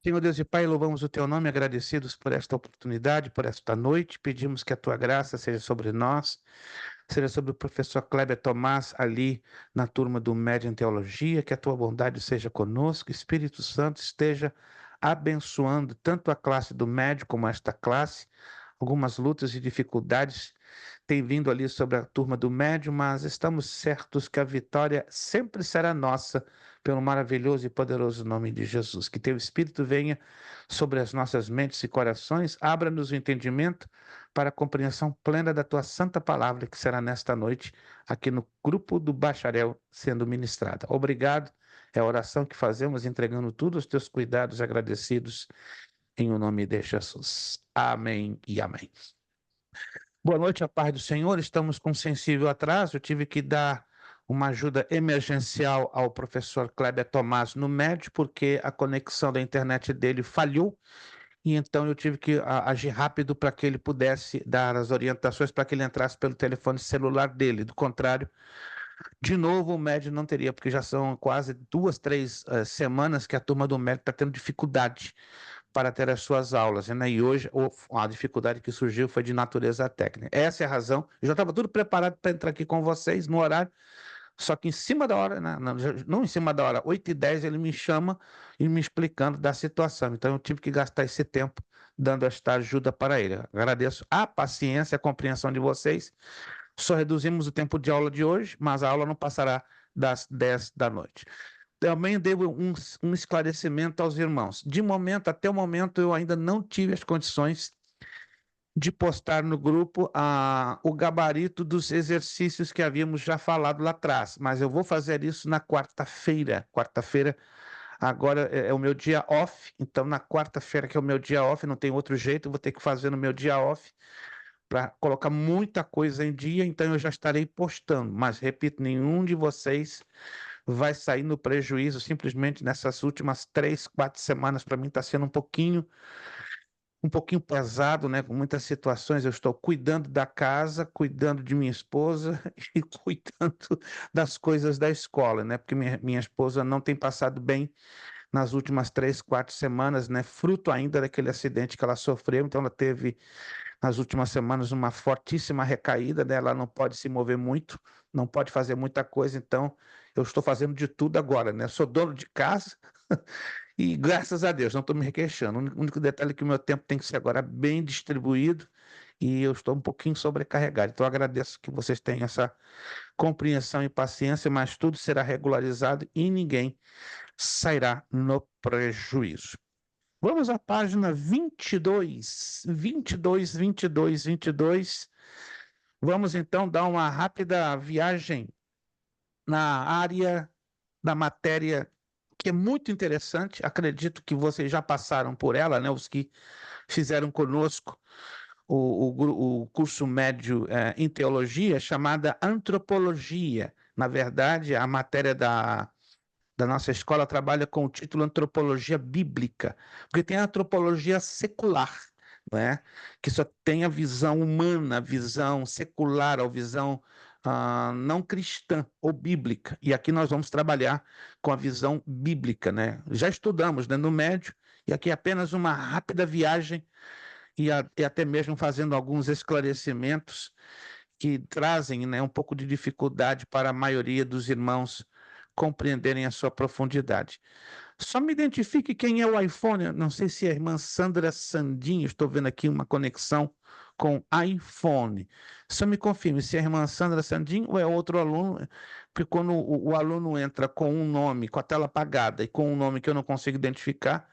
Senhor Deus e Pai, louvamos o Teu nome, agradecidos por esta oportunidade, por esta noite. Pedimos que a Tua graça seja sobre nós, seja sobre o professor Kleber Tomás ali na turma do Médio em Teologia, que a Tua bondade seja conosco, Espírito Santo esteja abençoando tanto a classe do Médio como esta classe. Algumas lutas e dificuldades têm vindo ali sobre a turma do Médio, mas estamos certos que a vitória sempre será nossa, pelo maravilhoso e poderoso nome de Jesus. Que Teu Espírito venha sobre as nossas mentes e corações, abra-nos o entendimento para a compreensão plena da Tua santa palavra, que será nesta noite aqui no grupo do Bacharel sendo ministrada. Obrigado, é a oração que fazemos, entregando tudo aos Teus cuidados, agradecidos, em o nome de Jesus. Amém e amém. Boa noite, a paz do Senhor. Estamos com sensível atraso. Eu tive que dar uma ajuda emergencial ao professor Kleber Tomás no médio, porque a conexão da internet dele falhou, e então eu tive que agir rápido para que ele pudesse dar as orientações para que ele entrasse pelo telefone celular dele. Do contrário, de novo, o médio não teria, porque já são quase 2, 3 semanas que a turma do médio está tendo dificuldade para ter as suas aulas, né? E hoje a dificuldade que surgiu foi de natureza técnica. Essa é a razão. Eu já estava tudo preparado para entrar aqui com vocês no horário, só que em cima da hora, né? Não em cima da hora, 8h10 ele me chama e me explicando da situação. Então eu tive que gastar esse tempo dando esta ajuda para ele. Agradeço a paciência, a compreensão de vocês. Só reduzimos o tempo de aula de hoje, mas a aula não passará das 10 da noite. Também devo um esclarecimento aos irmãos. De momento, até o momento, eu ainda não tive as condições de postar no grupo o gabarito dos exercícios que havíamos já falado lá atrás, mas eu vou fazer isso na quarta-feira. Quarta-feira agora é o meu dia off, então na quarta-feira, que é o meu dia off, não tem outro jeito, eu vou ter que fazer no meu dia off para colocar muita coisa em dia, então eu já estarei postando, mas repito, nenhum de vocês vai sair no prejuízo. Simplesmente nessas últimas 3, 4 semanas para mim está sendo um pouquinho pesado, né? Com muitas situações, eu estou cuidando da casa, cuidando de minha esposa e cuidando das coisas da escola, né? Porque minha esposa não tem passado bem nas últimas 3, 4 semanas, né? Fruto ainda daquele acidente que ela sofreu, então ela teve nas últimas semanas uma fortíssima recaída, né? Ela não pode se mover muito, não pode fazer muita coisa, então eu estou fazendo de tudo agora, né? Sou dono de casa e graças a Deus não estou me requeixando. O único detalhe é que o meu tempo tem que ser agora bem distribuído e eu estou um pouquinho sobrecarregado. Então eu agradeço que vocês tenham essa compreensão e paciência, mas tudo será regularizado e ninguém sairá no prejuízo. Vamos à página 22, 22, 22, 22. Vamos então dar uma rápida viagem na área da matéria que é muito interessante. Acredito que vocês já passaram por ela, né? Os que fizeram conosco o curso médio em teologia, chamada antropologia. Na verdade, a matéria da nossa escola trabalha com o título Antropologia Bíblica, porque tem a antropologia secular, né? Que só tem a visão humana, a visão secular, a visão não cristã ou bíblica. E aqui nós vamos trabalhar com a visão bíblica, né? Já estudamos, né, no médio, e aqui é apenas uma rápida viagem e até mesmo fazendo alguns esclarecimentos que trazem, né, um pouco de dificuldade para a maioria dos irmãos compreenderem a sua profundidade. Só me identifique quem é o iPhone. Não sei se é a irmã Sandra Sandinho. Estou vendo aqui uma conexão com iPhone. Só me confirme se é a irmã Sandra Sandinho ou é outro aluno, porque quando o aluno entra com um nome, com a tela apagada e com um nome que eu não consigo identificar,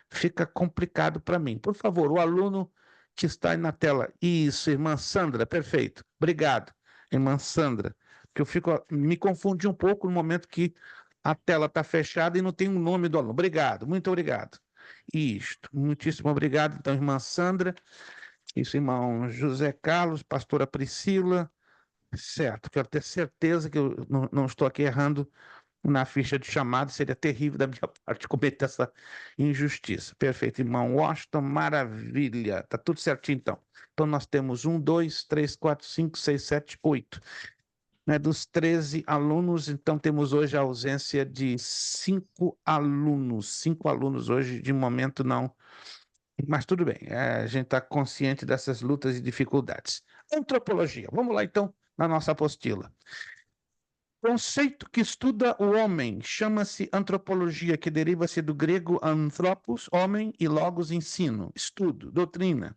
fica complicado para mim. Por favor, o aluno que está aí na tela. Isso, irmã Sandra, perfeito. Obrigado, irmã Sandra. Que eu me confundi um pouco no momento que a tela está fechada e não tem o nome do aluno. Obrigado, muito obrigado. Isto, muitíssimo obrigado. Então, irmã Sandra, isso, irmão José Carlos, pastora Priscila, certo. Quero ter certeza que eu não estou aqui errando na ficha de chamada, seria terrível da minha parte cometer essa injustiça. Perfeito, irmão Washington, maravilha. Tá tudo certinho então. Então nós temos 1, 2, 3, 4, 5, 6, 7, 8. né, dos 13 alunos, então temos hoje a ausência de 5 alunos. 5 alunos hoje, de momento não. Mas tudo bem, a gente está consciente dessas lutas e dificuldades. Antropologia. Vamos lá, então, na nossa apostila. Conceito que estuda o homem chama-se antropologia, que deriva-se do grego anthropos, homem, e logos, ensino, estudo, doutrina.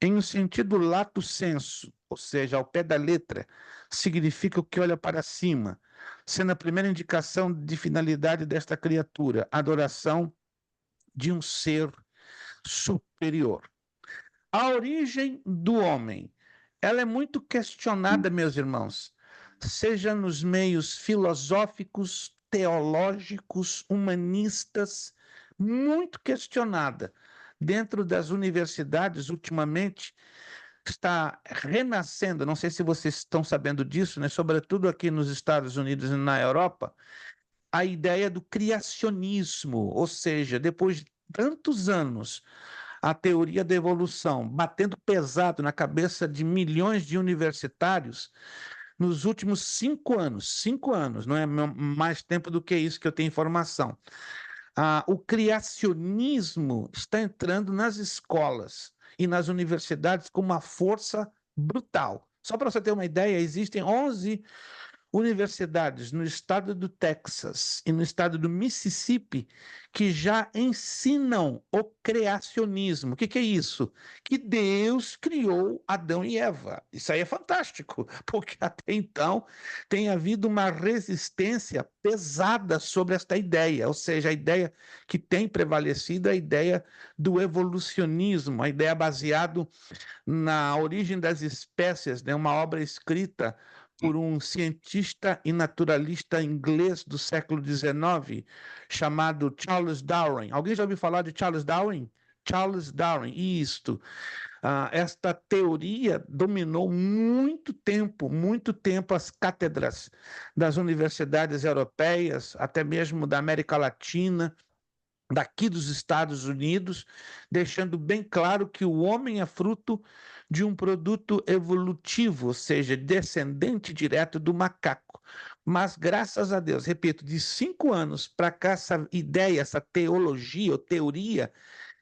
Em um sentido lato sensu, ou seja, ao pé da letra, significa o que olha para cima, sendo a primeira indicação de finalidade desta criatura, adoração de um ser superior. A origem do homem, ela é muito questionada, meus irmãos, seja nos meios filosóficos, teológicos, humanistas, muito questionada. Dentro das universidades, ultimamente, está renascendo, não sei se vocês estão sabendo disso, né? Sobretudo aqui nos Estados Unidos e na Europa, a ideia do criacionismo, ou seja, depois de tantos anos a teoria da evolução, batendo pesado na cabeça de milhões de universitários, nos últimos 5 anos, não é mais tempo do que isso que eu tenho informação. O criacionismo está entrando nas escolas e nas universidades com uma força brutal. Só para você ter uma ideia, existem 11 universidades no estado do Texas e no estado do Mississippi que já ensinam o criacionismo. O que é isso? Que Deus criou Adão e Eva. Isso aí é fantástico, porque até então tem havido uma resistência pesada sobre esta ideia, ou seja, a ideia que tem prevalecido é a ideia do evolucionismo, a ideia baseada na origem das espécies, né? Uma obra escrita por um cientista e naturalista inglês do século XIX, chamado Charles Darwin. Alguém já ouviu falar de Charles Darwin? Charles Darwin, isto. Esta teoria dominou muito tempo as cátedras das universidades europeias, até mesmo da América Latina, daqui dos Estados Unidos, deixando bem claro que o homem é fruto de um produto evolutivo, ou seja, descendente direto do macaco. Mas, graças a Deus, repito, de 5 anos para cá, essa ideia, essa teologia ou teoria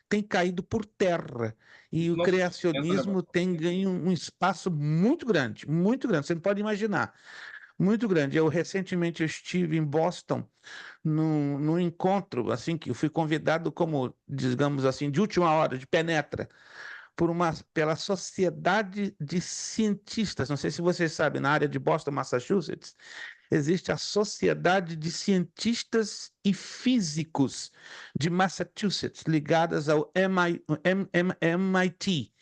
tem caído por terra. E o Não se sustenta, né, criacionismo pastor? tem ganho um espaço muito grande, você não pode imaginar, muito grande. Eu recentemente estive em Boston num encontro, assim, que eu fui convidado como, digamos assim, de última hora, de penetra, pela Sociedade de Cientistas. Não sei se vocês sabem, na área de Boston, Massachusetts, existe a Sociedade de Cientistas e Físicos de Massachusetts, ligadas ao MIT,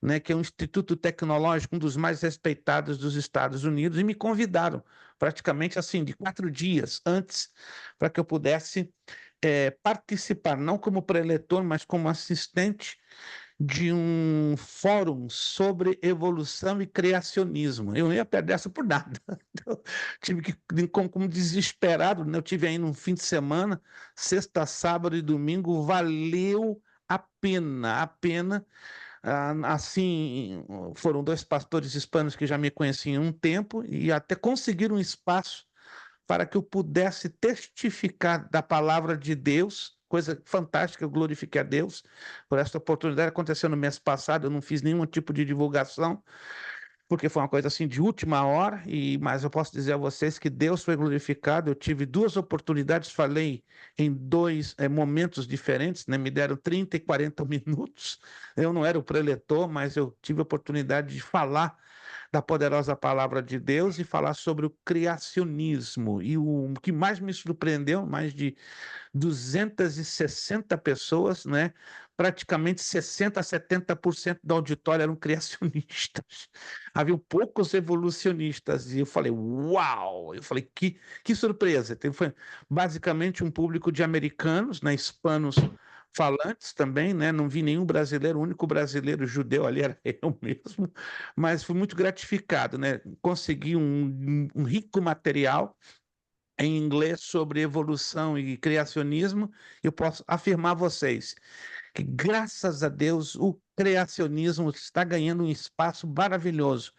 né, que é um instituto tecnológico, um dos mais respeitados dos Estados Unidos, e me convidaram praticamente assim, de 4 dias antes, para que eu pudesse participar, não como preletor, mas como assistente de um fórum sobre evolução e criacionismo. Eu não ia perder essa por nada. Eu tive que, como desesperado, né? Eu tive aí num fim de semana, sexta, sábado e domingo, valeu a pena. Assim, foram dois pastores hispanos que já me conheciam há um tempo e até conseguiram um espaço para que eu pudesse testificar da palavra de Deus, coisa fantástica, eu glorifiquei a Deus por esta oportunidade. Aconteceu no mês passado, eu não fiz nenhum tipo de divulgação, porque foi uma coisa assim de última hora, mas eu posso dizer a vocês que Deus foi glorificado. Eu tive 2 oportunidades, falei em 2 momentos diferentes, né? Me deram 30 e 40 minutos. Eu não era o preletor, mas eu tive a oportunidade de falar da poderosa palavra de Deus e falar sobre o criacionismo. E o que mais me surpreendeu, mais de 260 pessoas, né? Praticamente 60 a 70% do auditório eram criacionistas. Havia poucos evolucionistas. E eu falei, uau! Eu falei, que surpresa. Foi basicamente um público de americanos, né? Hispanos falantes também, né? Não vi nenhum brasileiro, o único brasileiro judeu ali era eu mesmo, mas fui muito gratificado, né? Consegui um rico material em inglês sobre evolução e criacionismo. Eu posso afirmar a vocês que, graças a Deus, o criacionismo está ganhando um espaço maravilhoso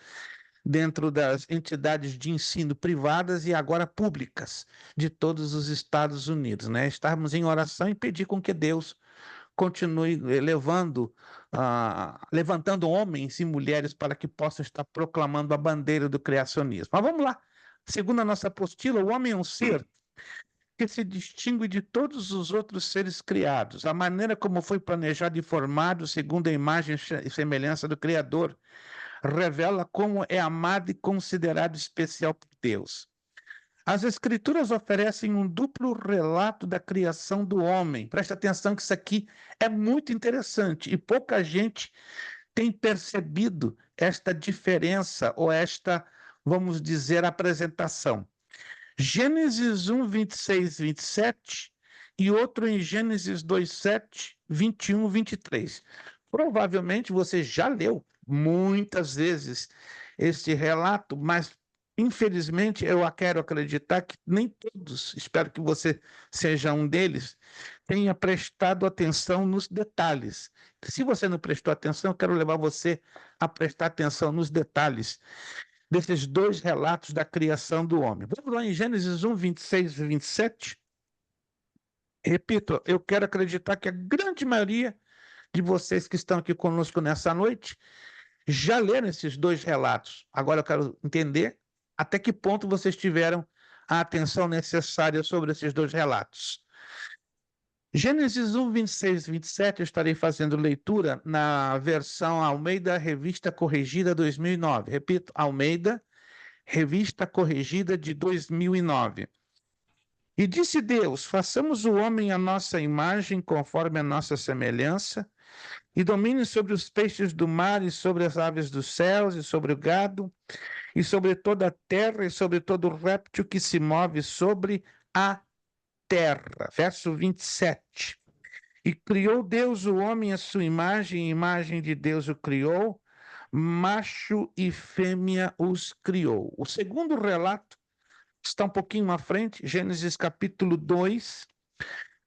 dentro das entidades de ensino privadas e agora públicas de todos os Estados Unidos, né? Estarmos em oração e pedir com que Deus continue levantando homens e mulheres para que possam estar proclamando a bandeira do criacionismo. Mas vamos lá. Segundo a nossa apostila, o homem é um ser que se distingue de todos os outros seres criados. A maneira como foi planejado e formado, segundo a imagem e semelhança do Criador, revela como é amado e considerado especial por Deus. As Escrituras oferecem um duplo relato da criação do homem. Preste atenção que isso aqui é muito interessante e pouca gente tem percebido esta diferença ou esta, vamos dizer, apresentação. Gênesis 1, 26, 27 e outro em Gênesis 2, 7, 21, 23. Provavelmente você já leu muitas vezes este relato, mas infelizmente eu quero acreditar que nem todos, espero que você seja um deles, tenha prestado atenção nos detalhes. Se você não prestou atenção, eu quero levar você a prestar atenção nos detalhes desses dois relatos da criação do homem. Vamos lá em Gênesis 1, 26 e 27. Repito, eu quero acreditar que a grande maioria de vocês que estão aqui conosco nessa noite já leram esses dois relatos. Agora eu quero entender até que ponto vocês tiveram a atenção necessária sobre esses dois relatos. Gênesis 1, 26 e 27, eu estarei fazendo leitura na versão Almeida Revista Corrigida 2009. Repito, Almeida Revista Corrigida de 2009. E disse Deus: façamos o homem à nossa imagem, conforme a nossa semelhança, e domine sobre os peixes do mar, e sobre as aves dos céus, e sobre o gado, e sobre toda a terra, e sobre todo réptil que se move sobre a terra. Verso 27. E criou Deus o homem à sua imagem, imagem de Deus o criou, macho e fêmea os criou. O segundo relato está um pouquinho à frente, Gênesis capítulo 2,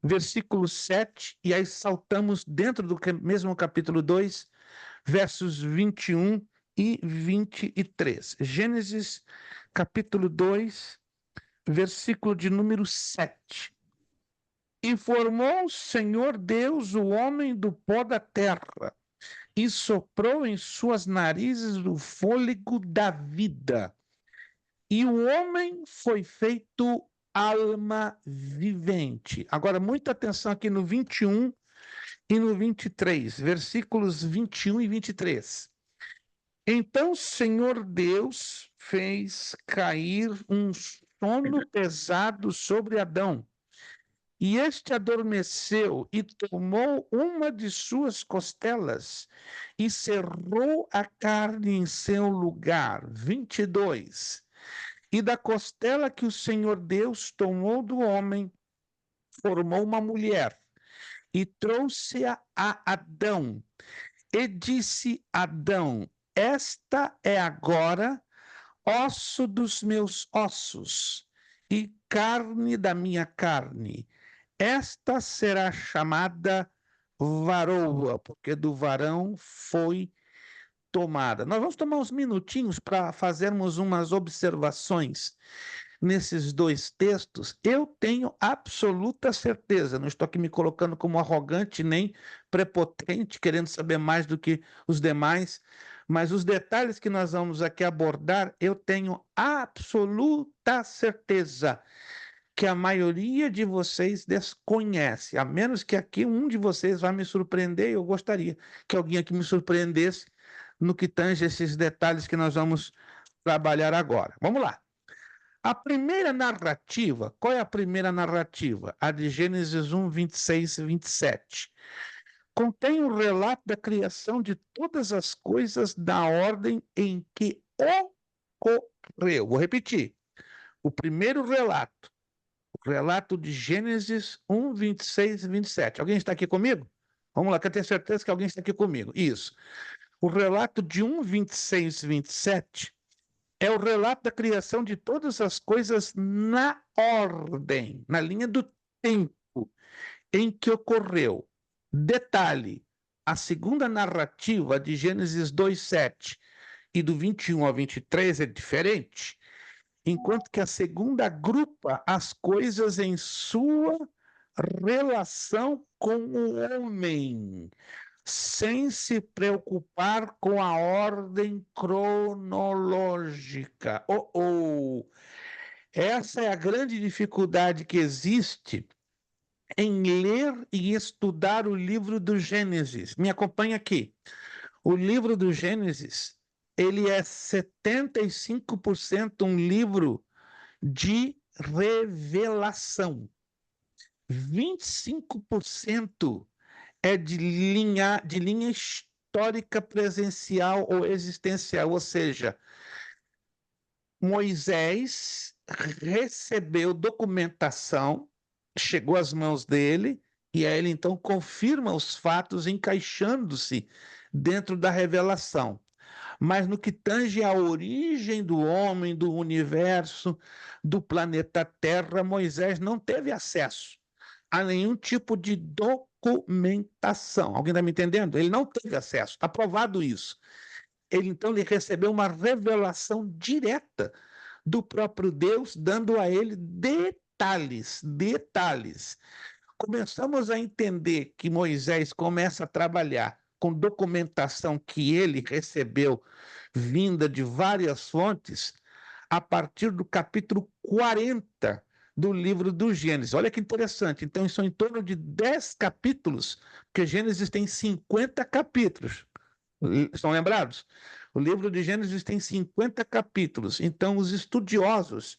versículo 7, e aí saltamos dentro do mesmo capítulo 2, versos 21 e 23. Gênesis capítulo 2, versículo de número 7. E formou o Senhor Deus o homem do pó da terra, e soprou em suas narizes o fôlego da vida. E o homem foi feito alma vivente. Agora, muita atenção aqui no 21 e no 23, versículos 21 e 23. Então o Senhor Deus fez cair um sono pesado sobre Adão. E este adormeceu e tomou uma de suas costelas e cerrou a carne em seu lugar. 22. E da costela que o Senhor Deus tomou do homem, formou uma mulher e trouxe-a a Adão. E disse Adão: esta é agora osso dos meus ossos e carne da minha carne. Esta será chamada varoa, porque do varão foi tomada. Nós vamos tomar uns minutinhos para fazermos umas observações nesses dois textos. Eu tenho absoluta certeza, não estou aqui me colocando como arrogante nem prepotente, querendo saber mais do que os demais, mas os detalhes que nós vamos aqui abordar, eu tenho absoluta certeza que a maioria de vocês desconhece, a menos que aqui um de vocês vá me surpreender, eu gostaria que alguém aqui me surpreendesse no que tange esses detalhes que nós vamos trabalhar agora. Vamos lá. A primeira narrativa, qual é a primeira narrativa? A de Gênesis 1, 26 e 27. Contém um relato da criação de todas as coisas da ordem em que ocorreu. Vou repetir. O primeiro relato, o relato de Gênesis 1, 26 e 27. Alguém está aqui comigo? Vamos lá, que eu tenho certeza que alguém está aqui comigo. Isso. O relato de 1, 26 e 27 é o relato da criação de todas as coisas na ordem, na linha do tempo em que ocorreu. Detalhe, a segunda narrativa de Gênesis 2:7 e do 21 ao 23 é diferente, enquanto que a segunda agrupa as coisas em sua relação com o homem, sem se preocupar com a ordem cronológica. Essa é a grande dificuldade que existe em ler e estudar o livro do Gênesis. Me acompanha aqui. O livro do Gênesis, ele é 75% um livro de revelação. 25% é de linha histórica presencial ou existencial, ou seja, Moisés recebeu documentação, chegou às mãos dele, e aí ele então confirma os fatos encaixando-se dentro da revelação. Mas no que tange à origem do homem, do universo, do planeta Terra, Moisés não teve acesso a nenhum tipo de documentação. Alguém está me entendendo? Ele não teve acesso, está provado isso. Ele recebeu uma revelação direta do próprio Deus, dando a ele detalhes. Começamos a entender que Moisés começa a trabalhar com documentação que ele recebeu vinda de várias fontes a partir do capítulo 40 do livro do Gênesis. Olha que interessante. Então, são em torno de 10 capítulos, porque Gênesis tem 50 capítulos. Estão lembrados? O livro de Gênesis tem 50 capítulos. Então, os estudiosos,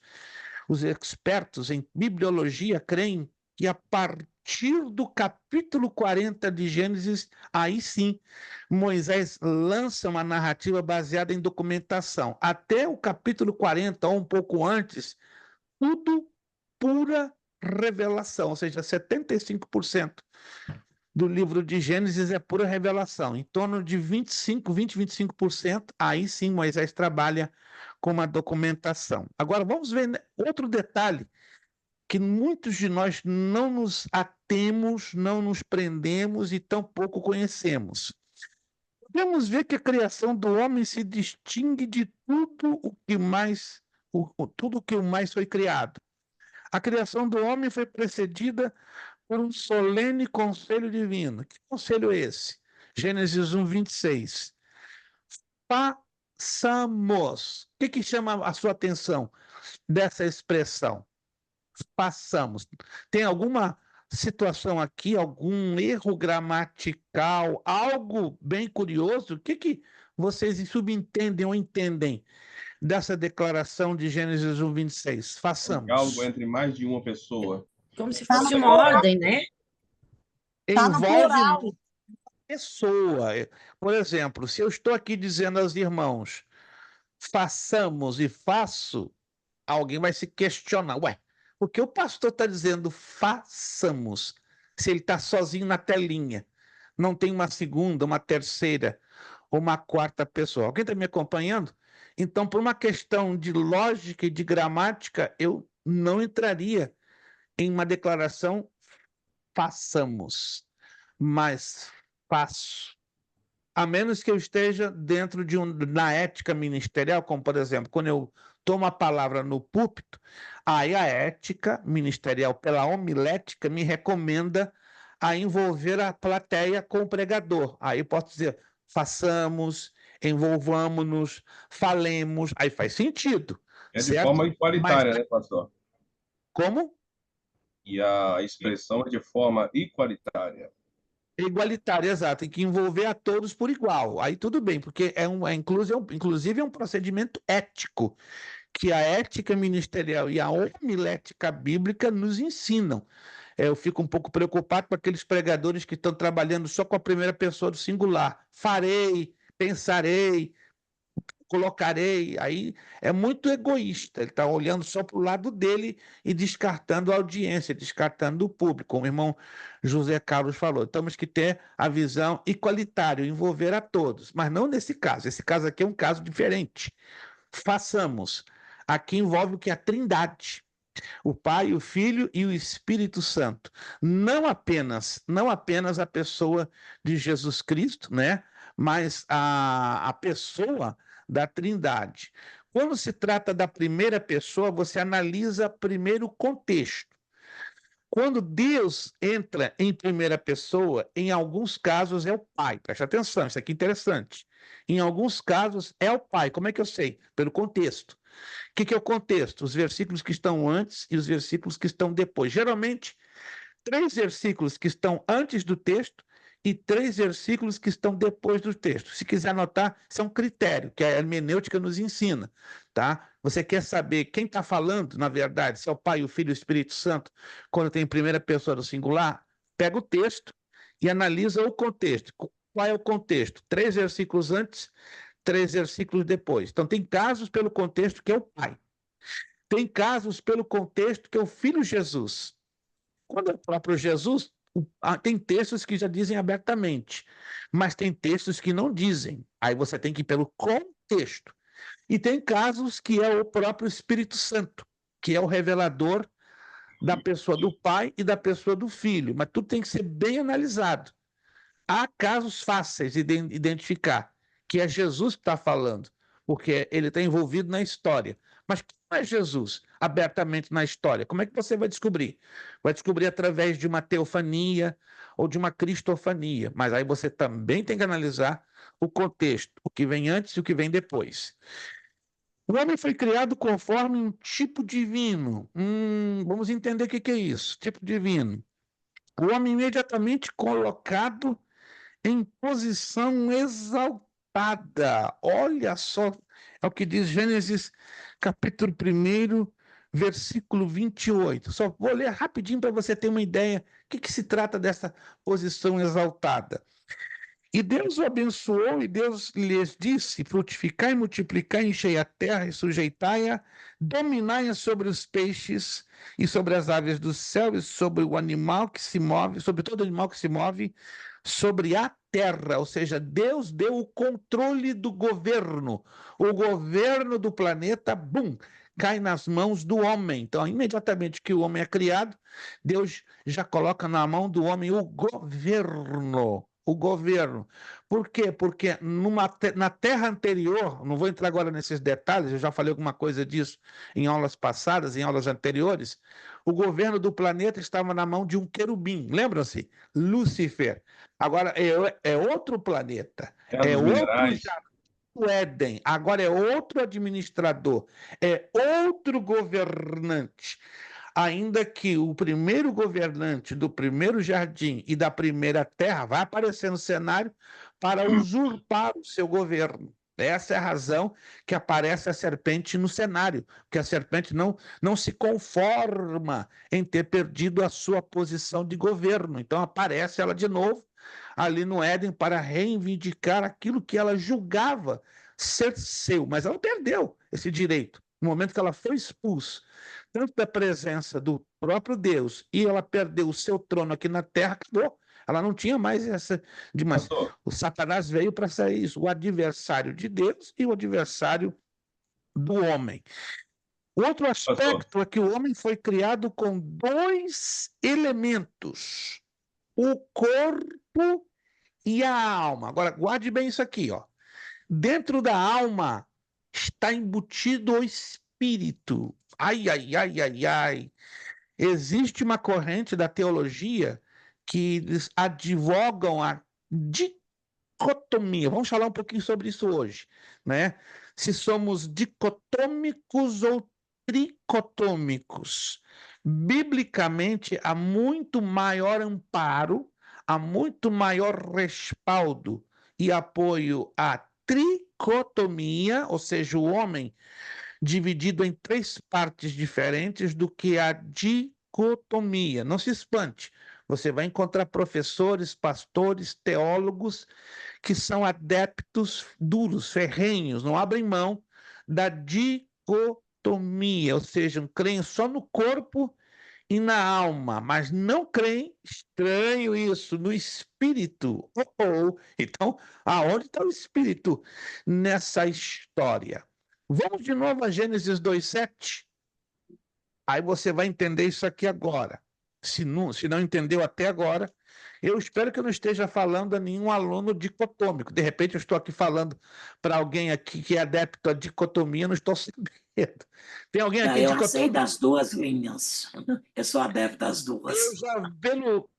os expertos em bibliologia, creem que a partir do capítulo 40 de Gênesis, aí sim, Moisés lança uma narrativa baseada em documentação. Até o capítulo 40, ou um pouco antes, tudo pura revelação, ou seja, 75% do livro de Gênesis é pura revelação. Em torno de 25%, aí sim Moisés trabalha com uma documentação. Agora vamos ver outro detalhe que muitos de nós não nos atemos, não nos prendemos e tampouco conhecemos. Podemos ver que a criação do homem se distingue de tudo o que mais, tudo o que o mais foi criado. A criação do homem foi precedida por um solene conselho divino. Que conselho é esse? Gênesis 1, 26. Façamos. O que chama a sua atenção dessa expressão? Passamos. Tem alguma situação aqui, algum erro gramatical, algo bem curioso? O que vocês subentendem ou entendem dessa declaração de Gênesis 1, 26? Um diálogo Façamos. entre mais de uma pessoa. Como se fosse uma ordem, né? Tá no plural. Envolve pessoa. Por exemplo, se eu estou aqui dizendo aos irmãos, façamos e faço, alguém vai se questionar. Ué, por que o pastor está dizendo façamos, se ele está sozinho na telinha? Não tem uma segunda, uma terceira, ou uma quarta pessoa. Alguém está me acompanhando? Então, por uma questão de lógica e de gramática, eu não entraria em uma declaração façamos, mas faço. A menos que eu esteja dentro na ética ministerial, como, por exemplo, quando eu tomo a palavra no púlpito, aí a ética ministerial, pela homilética, me recomenda a envolver a plateia com o pregador. Aí eu posso dizer, façamos, envolvamos-nos, falemos, aí faz sentido. É de certo? forma igualitária, Mas, né, pastor? como? E a expressão é de forma igualitária. Igualitária, exato, tem que envolver a todos por igual. Aí tudo bem, porque inclusive é um procedimento ético, que a ética ministerial e a homilética bíblica nos ensinam. Eu fico um pouco preocupado com aqueles pregadores que estão trabalhando só com a primeira pessoa do singular. Farei, pensarei, colocarei. Aí é muito egoísta, ele está olhando só para o lado dele e descartando a audiência, descartando o público, como o irmão José Carlos falou. Temos que ter a visão igualitária, envolver a todos, mas não nesse caso. Esse caso aqui é um caso diferente. Façamos. Aqui envolve o que? A Trindade. O Pai, o Filho e o Espírito Santo. Não apenas a pessoa de Jesus Cristo, né? Mas a pessoa da Trindade. Quando se trata da primeira pessoa, você analisa primeiro o contexto. Quando Deus entra em primeira pessoa, em alguns casos é o Pai. Preste atenção, isso aqui é interessante. Em alguns casos é o Pai. Como é que eu sei? Pelo contexto. O que é o contexto? Os versículos que estão antes e os versículos que estão depois. Geralmente, 3 versículos que estão antes do texto e 3 versículos que estão depois do texto. Se quiser anotar, isso é um critério que a hermenêutica nos ensina, tá? Você quer saber quem está falando, na verdade, se é o Pai, o Filho e o Espírito Santo, quando tem primeira pessoa do singular, pega o texto e analisa o contexto. Qual é o contexto? 3 versículos antes, 3 versículos depois. Então, tem casos pelo contexto que é o Pai. Tem casos pelo contexto que é o Filho Jesus. Quando é o próprio Jesus, tem textos que já dizem abertamente, mas tem textos que não dizem. Aí você tem que ir pelo contexto. E tem casos que é o próprio Espírito Santo, que é o revelador da pessoa do Pai e da pessoa do Filho. Mas tudo tem que ser bem analisado. Há casos fáceis de identificar, que é Jesus que está falando, porque ele está envolvido na história. Mas quem é Jesus abertamente na história? Como é que você vai descobrir? Vai descobrir através de uma teofania ou de uma cristofania. Mas aí você também tem que analisar o contexto, o que vem antes e o que vem depois. O homem foi criado conforme um tipo divino. Vamos entender o que é isso, tipo divino. O homem imediatamente colocado em posição exaltada. Olha só, é o que diz Gênesis, capítulo 1, versículo 28. Só vou ler rapidinho para você ter uma ideia do que se trata dessa posição exaltada. E Deus o abençoou, e Deus lhes disse: frutificai, multiplicai, enchei a terra e sujeitai-a, dominai-a sobre os peixes e sobre as aves do céu e sobre o animal que se move, sobre todo animal que se move sobre a terra. Ou seja, Deus deu o controle do governo. O governo do planeta, cai nas mãos do homem. Então, imediatamente que o homem é criado, Deus já coloca na mão do homem o governo. O governo. Por quê? Porque na terra anterior, não vou entrar agora nesses detalhes, eu já falei alguma coisa disso em aulas passadas, em aulas anteriores, o governo do planeta estava na mão de um querubim, lembram-se? Lúcifer. Agora é outro planeta, Terra é dos outro minerais. Éden, agora é outro administrador, é outro governante. Ainda que o primeiro governante do primeiro jardim e da primeira terra vai aparecer no cenário para usurpar o seu governo. Essa é a razão que aparece a serpente no cenário, porque a serpente não se conforma em ter perdido a sua posição de governo. Então aparece ela de novo ali no Éden para reivindicar aquilo que ela julgava ser seu, mas ela perdeu esse direito no momento que ela foi expulsa tanto da presença do próprio Deus e ela perdeu o seu trono aqui na terra, acabou. Ela não tinha mais essa. Mas Pastor, o Satanás veio para ser isso, o adversário de Deus e o adversário do homem. Outro pastor, aspecto é que o homem foi criado com 2 elementos: o corpo e a alma. Agora, guarde bem isso aqui, ó. Dentro da alma está embutido o espírito. Ai, ai, ai, ai, ai. Existe uma corrente da teologia que eles advogam a dicotomia. Vamos falar um pouquinho sobre isso hoje, né? Se somos dicotômicos ou tricotômicos. Biblicamente, há muito maior amparo, há muito maior respaldo e apoio à tricotomia, ou seja, o homem dividido em 3 partes diferentes do que a dicotomia. Não se espante, você vai encontrar professores, pastores, teólogos que são adeptos duros, ferrenhos, não abrem mão da dicotomia, ou seja, creem só no corpo e na alma, mas não creem, estranho isso, no espírito. Então, aonde está o espírito nessa história? Vamos de novo a Gênesis 2:7. Aí você vai entender isso aqui agora. Se não entendeu até agora, Eu espero que eu não esteja falando a nenhum aluno dicotômico. De repente, eu estou aqui falando para alguém aqui que é adepto à dicotomia, não estou sabendo. Tem alguém aqui Eu sei dicotômico? das duas linhas. Eu sou adepto das Eu duas. já,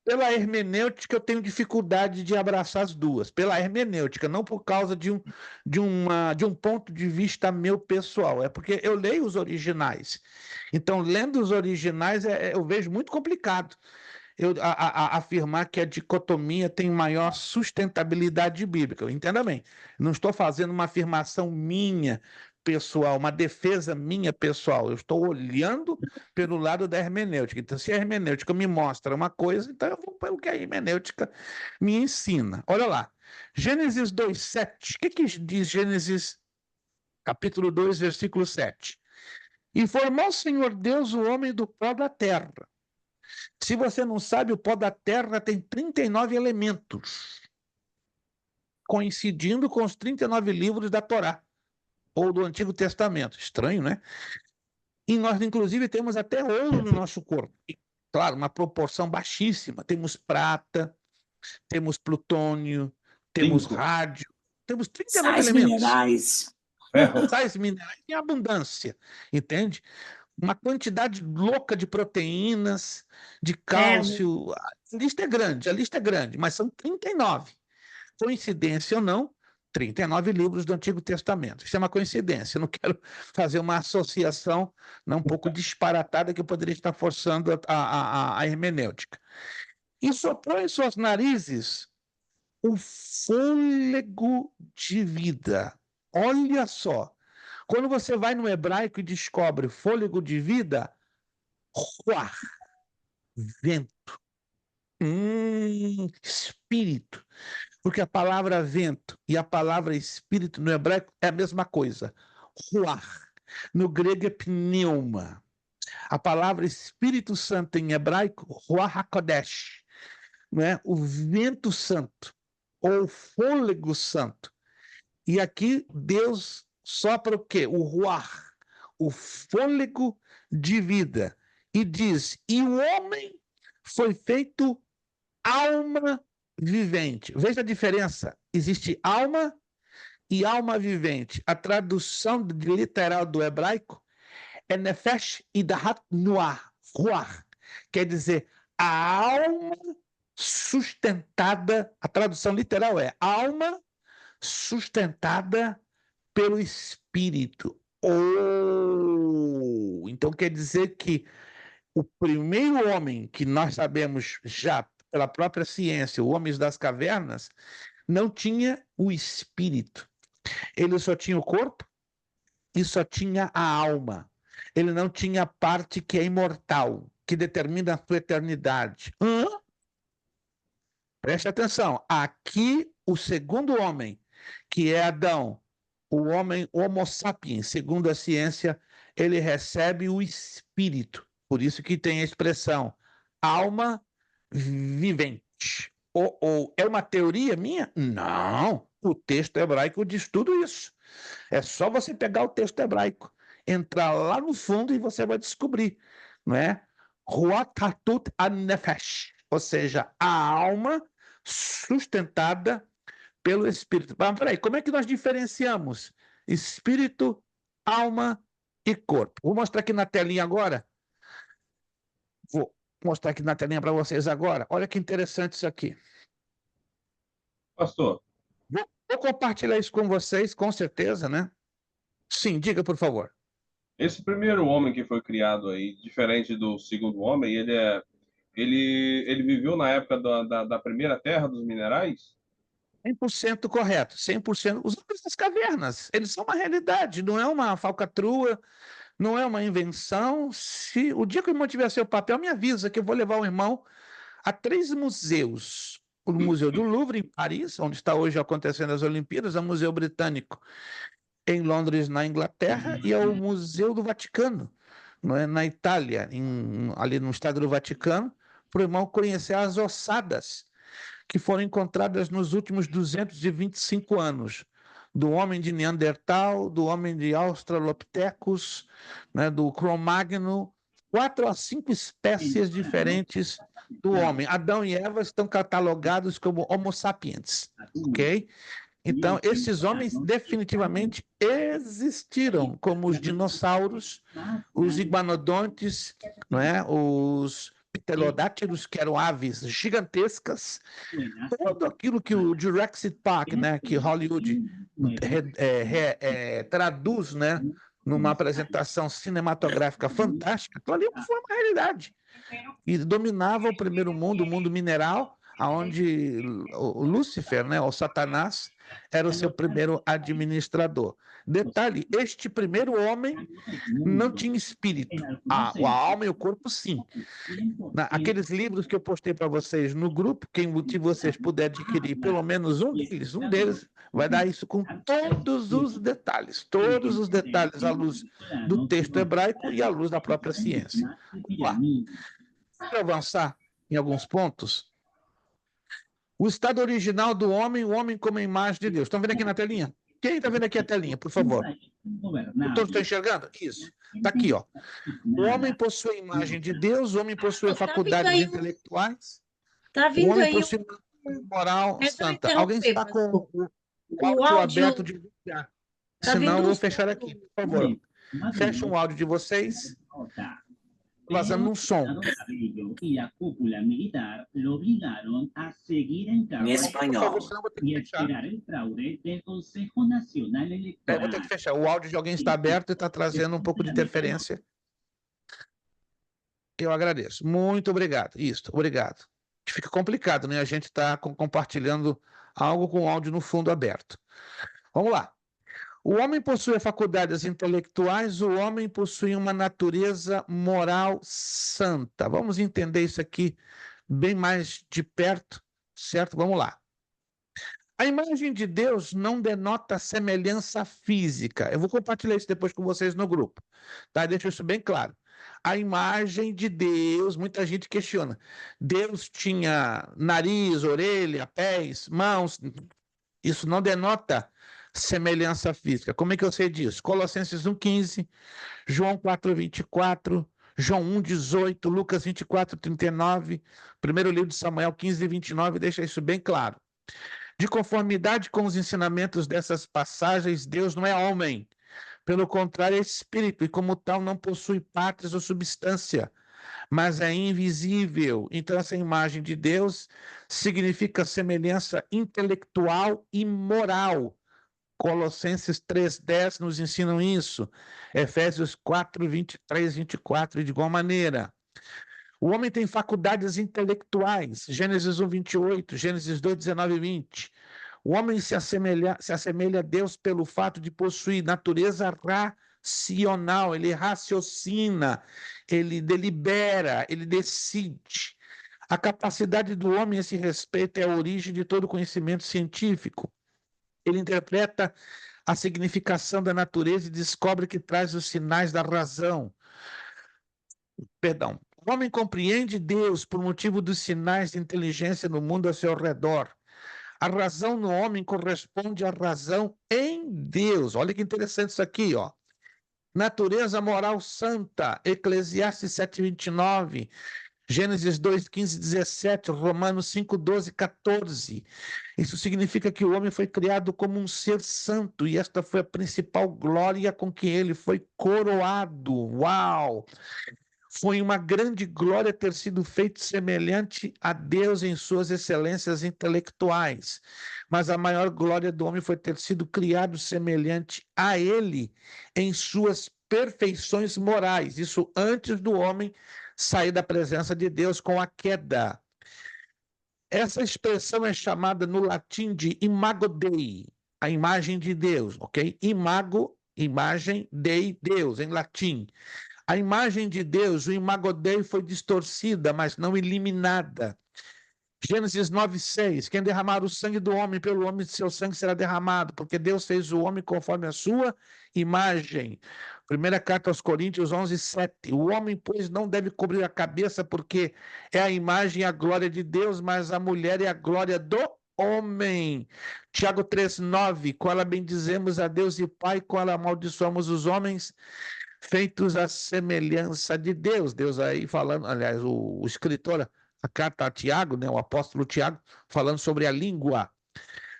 pela hermenêutica, eu tenho dificuldade de abraçar as duas. Pela hermenêutica, não por causa de um ponto de vista meu pessoal. É porque eu leio os originais. Então, lendo os originais, eu vejo muito complicado afirmar que a dicotomia tem maior sustentabilidade bíblica. Entenda bem, não estou fazendo uma afirmação minha pessoal, uma defesa minha pessoal. Eu estou olhando pelo lado da hermenêutica. Então, se a hermenêutica me mostra uma coisa, então eu vou pelo que a hermenêutica me ensina. Olha lá, Gênesis 2:7. O que diz Gênesis capítulo 2, versículo 7? E formou o Senhor Deus o homem do pó da terra. Se você não sabe, o pó da terra tem 39 elementos, coincidindo com os 39 livros da Torá, ou do Antigo Testamento. Estranho, né? E nós, inclusive, temos até ouro no nosso corpo. Claro, uma proporção baixíssima. Temos prata, temos plutônio, temos Cinco. rádio, temos 39 Sais elementos. minerais. Ferro. Sais minerais em abundância, entende? Uma quantidade louca de proteínas, de cálcio. A lista é grande, mas são 39. Coincidência ou não, 39 livros do Antigo Testamento. Isso é uma coincidência. Eu não quero fazer uma associação um pouco disparatada que eu poderia estar forçando a hermenêutica. E soprou em suas narizes o fôlego de vida. Olha só. Quando você vai no hebraico e descobre fôlego de vida, ruach, vento, espírito. Porque a palavra vento e a palavra espírito no hebraico é a mesma coisa. Ruach. No grego é pneuma. A palavra Espírito Santo em hebraico, Ruach HaKodesh, não é? O vento santo, ou fôlego santo. E aqui Deus sopra o quê? O Ruach, o fôlego de vida. E diz, e o homem foi feito alma vivente. Veja a diferença. Existe alma e alma vivente. A tradução literal do hebraico é nefesh idahat nuah, ruach. Quer dizer, a alma sustentada, a tradução literal é alma sustentada pelo espírito. Então quer dizer que o primeiro homem que nós sabemos já pela própria ciência, o homem das cavernas, não tinha o espírito. Ele só tinha o corpo e só tinha a alma. Ele não tinha a parte que é imortal, que determina a sua eternidade. Preste atenção. Aqui, o segundo homem, que é Adão, o homem Homo sapiens, segundo a ciência, ele recebe o espírito. Por isso que tem a expressão alma vivente. Ou é uma teoria minha? Não. O texto hebraico diz tudo isso. É só você pegar o texto hebraico, entrar lá no fundo e você vai descobrir, não é? Ruach hatut an-nefesh, ou seja, a alma sustentada pelo espírito. Mas peraí, como é que nós diferenciamos espírito, alma e corpo? Vou mostrar aqui na telinha agora. Vou mostrar aqui na telinha para vocês agora. Olha que interessante isso aqui. Pastor, Vou compartilhar isso com vocês, com certeza, né? Sim, diga, por favor. esse primeiro homem que foi criado aí, diferente do segundo homem, ele viveu na época da primeira terra dos minerais? 100% correto, 100%. Os homens das cavernas, eles são uma realidade, não é uma falcatrua, não é uma invenção. Se o dia que o irmão tiver seu papel, me avisa que eu vou levar o irmão a 3 museus. O Museu do Louvre, em Paris, onde está hoje acontecendo as Olimpíadas, o Museu Britânico em Londres, na Inglaterra, e ao Museu do Vaticano, não é, na Itália, ali no estado do Vaticano, para o irmão conhecer as ossadas que foram encontradas nos últimos 225 anos, do homem de Neandertal, do homem de Australopithecus, né, do Cro-Magnon, 4 a 5 espécies diferentes do homem. Adão e Eva estão catalogados como Homo sapiens, ok? Então, esses homens definitivamente existiram, como os dinossauros, os iguanodontes, não é? Os pterodátilos, que eram aves gigantescas, tudo aquilo que o Jurassic Park, né, que Hollywood traduz, né, numa apresentação cinematográfica fantástica, aquilo ali foi uma realidade. E dominava o primeiro mundo, o mundo mineral, aonde o Lúcifer, né, o Satanás, era o seu primeiro administrador. Detalhe, este primeiro homem não tinha espírito. A alma e o corpo, sim. Aqueles livros que eu postei para vocês no grupo, quem de vocês puder adquirir pelo menos um deles vai dar isso com todos os detalhes à luz do texto hebraico e à luz da própria ciência. Vamos lá. Para avançar em alguns pontos, o estado original do homem, o homem como imagem de Deus. Estão vendo aqui na telinha? Quem está vendo aqui a telinha, por favor? Todos estão enxergando? Isso. Está aqui, ó. O homem possui a imagem de Deus, o homem possui faculdades intelectuais, vindo o homem aí possui uma moral santa. Alguém está com o o áudio áudio aberto de ligar? tá Senão eu vindo vou uns fechar aqui, por favor. Fecha o áudio de vocês. Vazando um som. Em espanhol. Por favor, senão eu vou ter que fechar. Eu vou ter que fechar. O áudio de alguém está aberto e está trazendo um pouco de interferência. Eu agradeço. Muito obrigado. Isso, obrigado. Fica complicado, né? A gente está compartilhando algo com o áudio no fundo aberto. Vamos lá. O homem possui faculdades intelectuais, o homem possui uma natureza moral santa. Vamos entender isso aqui bem mais de perto, certo? Vamos lá. A imagem de Deus não denota semelhança física. Eu vou compartilhar isso depois com vocês no grupo, tá? Deixa isso bem claro. A imagem de Deus, muita gente questiona. Deus tinha nariz, orelha, pés, mãos. Isso não denota semelhança física. Como é que eu sei disso? Colossenses 1,15, João 4,24, João 1,18, Lucas 24,39, primeiro livro de Samuel 15,29, deixa isso bem claro. De conformidade com os ensinamentos dessas passagens, Deus não é homem, pelo contrário, é espírito, e como tal não possui partes ou substância, mas é invisível. Então, essa imagem de Deus significa semelhança intelectual e moral. Colossenses 3,10 nos ensinam isso. Efésios 4:23, 24, de igual maneira. O homem tem faculdades intelectuais. Gênesis 1:28, Gênesis 2:19 e 20. O homem se assemelha a Deus pelo fato de possuir natureza racional. Ele raciocina, ele delibera, ele decide. A capacidade do homem a esse respeito é a origem de todo conhecimento científico. Ele interpreta a significação da natureza e descobre que traz os sinais da razão. Perdão. O homem compreende Deus por motivo dos sinais de inteligência no mundo ao seu redor. A razão no homem corresponde à razão em Deus. Olha que interessante isso aqui, ó. Natureza moral santa, Eclesiastes 7:29, Gênesis 2:15, 17, Romanos 5:12, 14. Isso significa que o homem foi criado como um ser santo e esta foi a principal glória com que ele foi coroado. Uau! Foi uma grande glória ter sido feito semelhante a Deus em suas excelências intelectuais. Mas a maior glória do homem foi ter sido criado semelhante a ele em suas perfeições morais. Isso antes do homem sair da presença de Deus com a queda. Essa expressão é chamada no latim de imago Dei, a imagem de Deus, ok? Imago, imagem, Dei, Deus, em latim. A imagem de Deus, o imago Dei, foi distorcida, mas não eliminada. Gênesis 9:6, quem derramar o sangue do homem, pelo homem seu sangue será derramado, porque Deus fez o homem conforme a sua imagem. Primeira carta aos Coríntios 11:7, o homem, pois, não deve cobrir a cabeça, porque é a imagem e a glória de Deus, mas a mulher é a glória do homem. Tiago 3:9, com ela bendizemos a Deus e Pai, com ela amaldiçoamos os homens, feitos à semelhança de Deus. Deus aí falando, aliás, o escritor a carta a Tiago, né, o apóstolo Tiago, falando sobre a língua.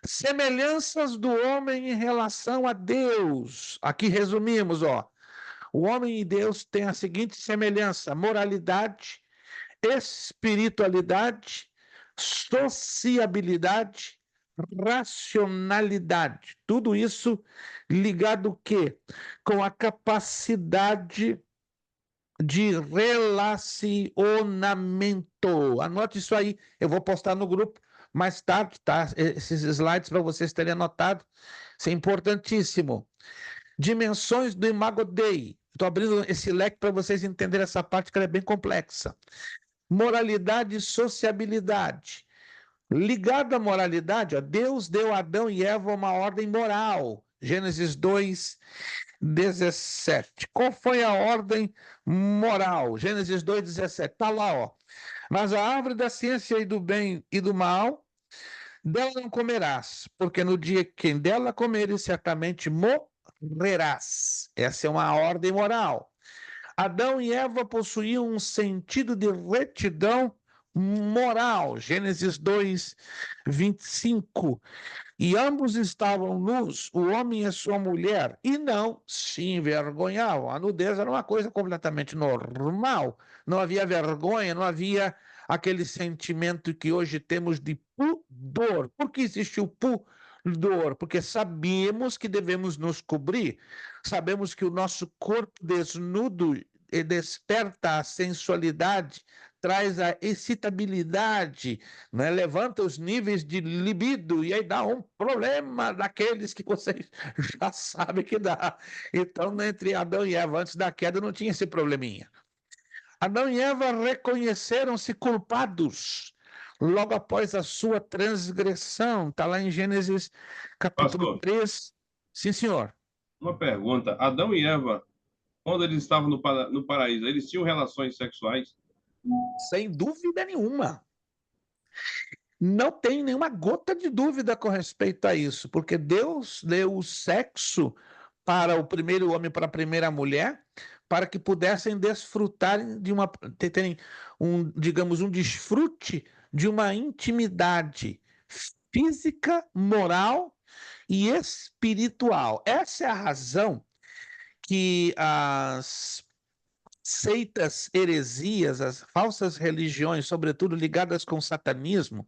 Semelhanças do homem em relação a Deus. Aqui resumimos, ó. O homem e Deus têm a seguinte semelhança: moralidade, espiritualidade, sociabilidade, racionalidade. Tudo isso ligado o quê? Com a capacidade de relacionamento. Anote isso aí, eu vou postar no grupo mais tarde, tá? Esses slides para vocês terem anotado. Isso é importantíssimo. Dimensões do Imago Dei. Estou abrindo esse leque para vocês entenderem essa parte que ela é bem complexa. Moralidade e sociabilidade. Ligado à moralidade, ó, Deus deu a Adão e Eva uma ordem moral. Gênesis 2:17. Qual foi a ordem moral? Gênesis 2:17. Está lá, ó. Mas a árvore da ciência e do bem e do mal, dela não comerás, porque no dia que dela comeres, certamente morrerás. Essa é uma ordem moral. Adão e Eva possuíam um sentido de retidão moral. Gênesis 2:25. E ambos estavam nus, o homem e a sua mulher, e não se envergonhavam. A nudez era uma coisa completamente normal. Não havia vergonha, não havia aquele sentimento que hoje temos de pudor. Por que existe o pudor? Porque sabemos que devemos nos cobrir, sabemos que o nosso corpo desnudo desperta a sensualidade, traz a excitabilidade, né? Levanta os níveis de libido, e aí dá um problema daqueles que vocês já sabem que dá. Então, entre Adão e Eva, antes da queda, não tinha esse probleminha. Adão e Eva reconheceram-se culpados logo após a sua transgressão. Está lá em Gênesis capítulo Pastor, 3. Sim, senhor. uma pergunta. Adão e Eva, quando eles estavam no paraíso, eles tinham relações sexuais? Sem dúvida nenhuma. Não tem nenhuma gota de dúvida com respeito a isso, porque Deus deu o sexo para o primeiro homem, para a primeira mulher, para que pudessem desfrutarem de terem digamos, um desfrute de uma intimidade física, moral e espiritual. Essa é a razão que as seitas, heresias, as falsas religiões, sobretudo ligadas com o satanismo,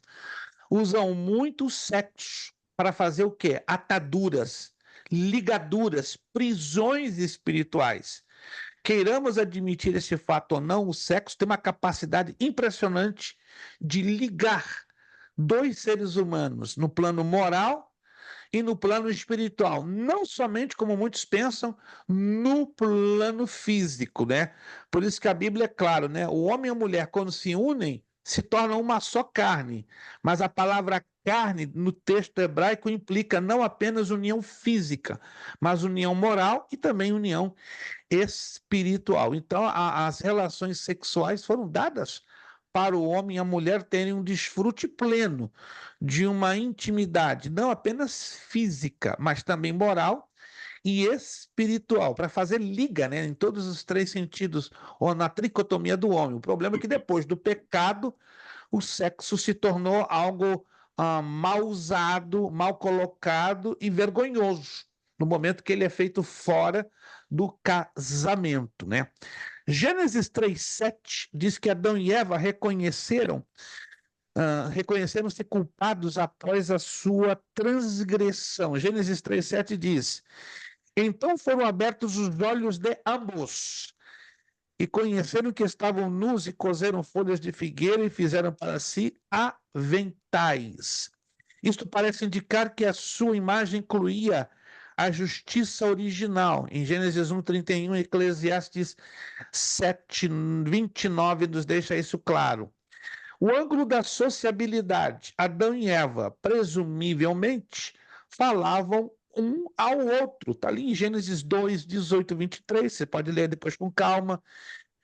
usam muito o sexo para fazer o quê? Ataduras, ligaduras, prisões espirituais. Queiramos admitir esse fato ou não, o sexo tem uma capacidade impressionante de ligar dois seres humanos no plano moral e no plano espiritual, não somente como muitos pensam, no plano físico, né? Por isso que a Bíblia é claro, né? O homem e a mulher, quando se unem, se tornam uma só carne. Mas a palavra carne, no texto hebraico, implica não apenas união física, mas união moral e também união espiritual. Então, as relações sexuais foram dadas para o homem e a mulher terem um desfrute pleno de uma intimidade, não apenas física, mas também moral e espiritual, para fazer liga, né, em todos os três sentidos, ou na tricotomia do homem. O problema é que depois do pecado, o sexo se tornou algo mal usado, mal colocado e vergonhoso, no momento que ele é feito fora do casamento, né? Gênesis 3:7 diz que Adão e Eva reconheceram-se culpados após a sua transgressão. Gênesis 3:7 diz: então foram abertos os olhos de ambos, e conheceram que estavam nus, e coseram folhas de figueira e fizeram para si aventais. Isto parece indicar que a sua imagem incluía a justiça original. Em Gênesis 1:31, Eclesiastes 7:29 nos deixa isso claro. O ângulo da sociabilidade. Adão e Eva, presumivelmente, falavam um ao outro. Está ali em Gênesis 2:18-23. Você pode ler depois com calma.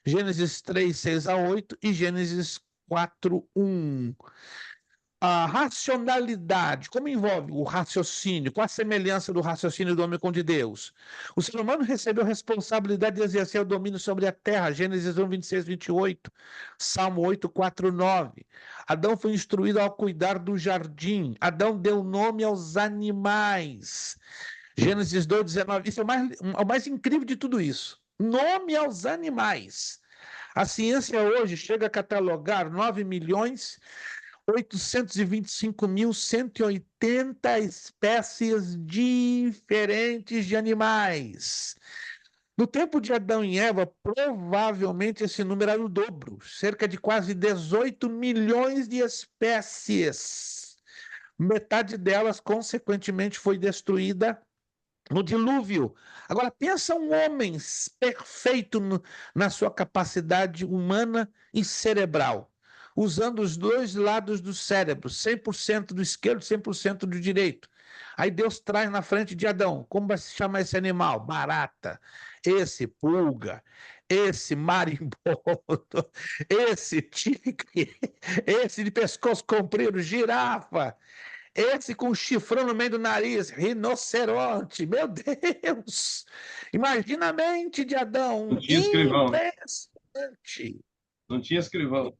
Gênesis 3:6-8 e Gênesis 4:1. A racionalidade, como envolve o raciocínio, qual a semelhança do raciocínio do homem com o de Deus? O ser humano recebeu a responsabilidade de exercer o domínio sobre a terra, Gênesis 1, 26, 28, Salmo 8, 4, 9. Adão foi instruído ao cuidar do jardim. Adão deu nome aos animais. Gênesis 2, 19. Isso é o mais incrível de tudo isso. Nome aos animais. A ciência hoje chega a catalogar 9.825.180 espécies diferentes de animais. No tempo de Adão e Eva, provavelmente esse número era o dobro, cerca de quase 18 milhões de espécies. Metade delas, consequentemente, foi destruída no dilúvio. Agora, pensa um homem perfeito na sua capacidade humana e cerebral, usando os dois lados do cérebro, 100% do esquerdo, 100% do direito. Aí Deus traz na frente de Adão, como vai se chamar esse animal? Barata, esse pulga, esse marimbondo, esse tigre, esse de pescoço comprido, girafa, esse com chifrão no meio do nariz, rinoceronte, meu Deus! Imagina a mente de Adão, Não tinha escrivão. impressionante. Não tinha escrivão.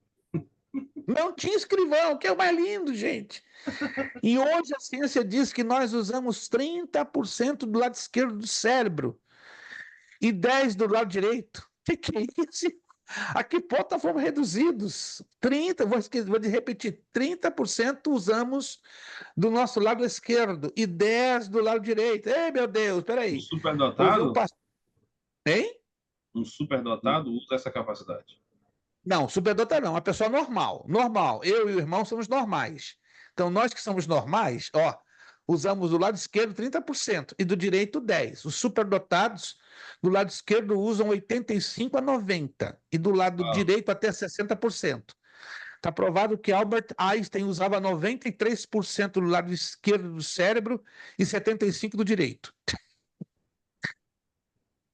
Não tinha escrivão, que é o mais lindo, gente. E hoje a ciência diz que nós usamos 30% do lado esquerdo do cérebro e 10% do lado direito. O que é isso? A que ponto fomos reduzidos? 30%, vou repetir, 30% usamos do nosso lado esquerdo e 10% do lado direito. Ei, meu Deus, Um peraí. superdotado, Hein? um superdotado usa essa capacidade. Não, superdotado não, uma pessoa normal. Normal. Eu e o irmão somos normais. Então, nós que somos normais, ó, usamos do lado esquerdo 30% e do direito 10%. Os superdotados, do lado esquerdo, usam 85% a 90% e do lado direito até 60%. Está provado que Albert Einstein usava 93% do lado esquerdo do cérebro e 75% do direito.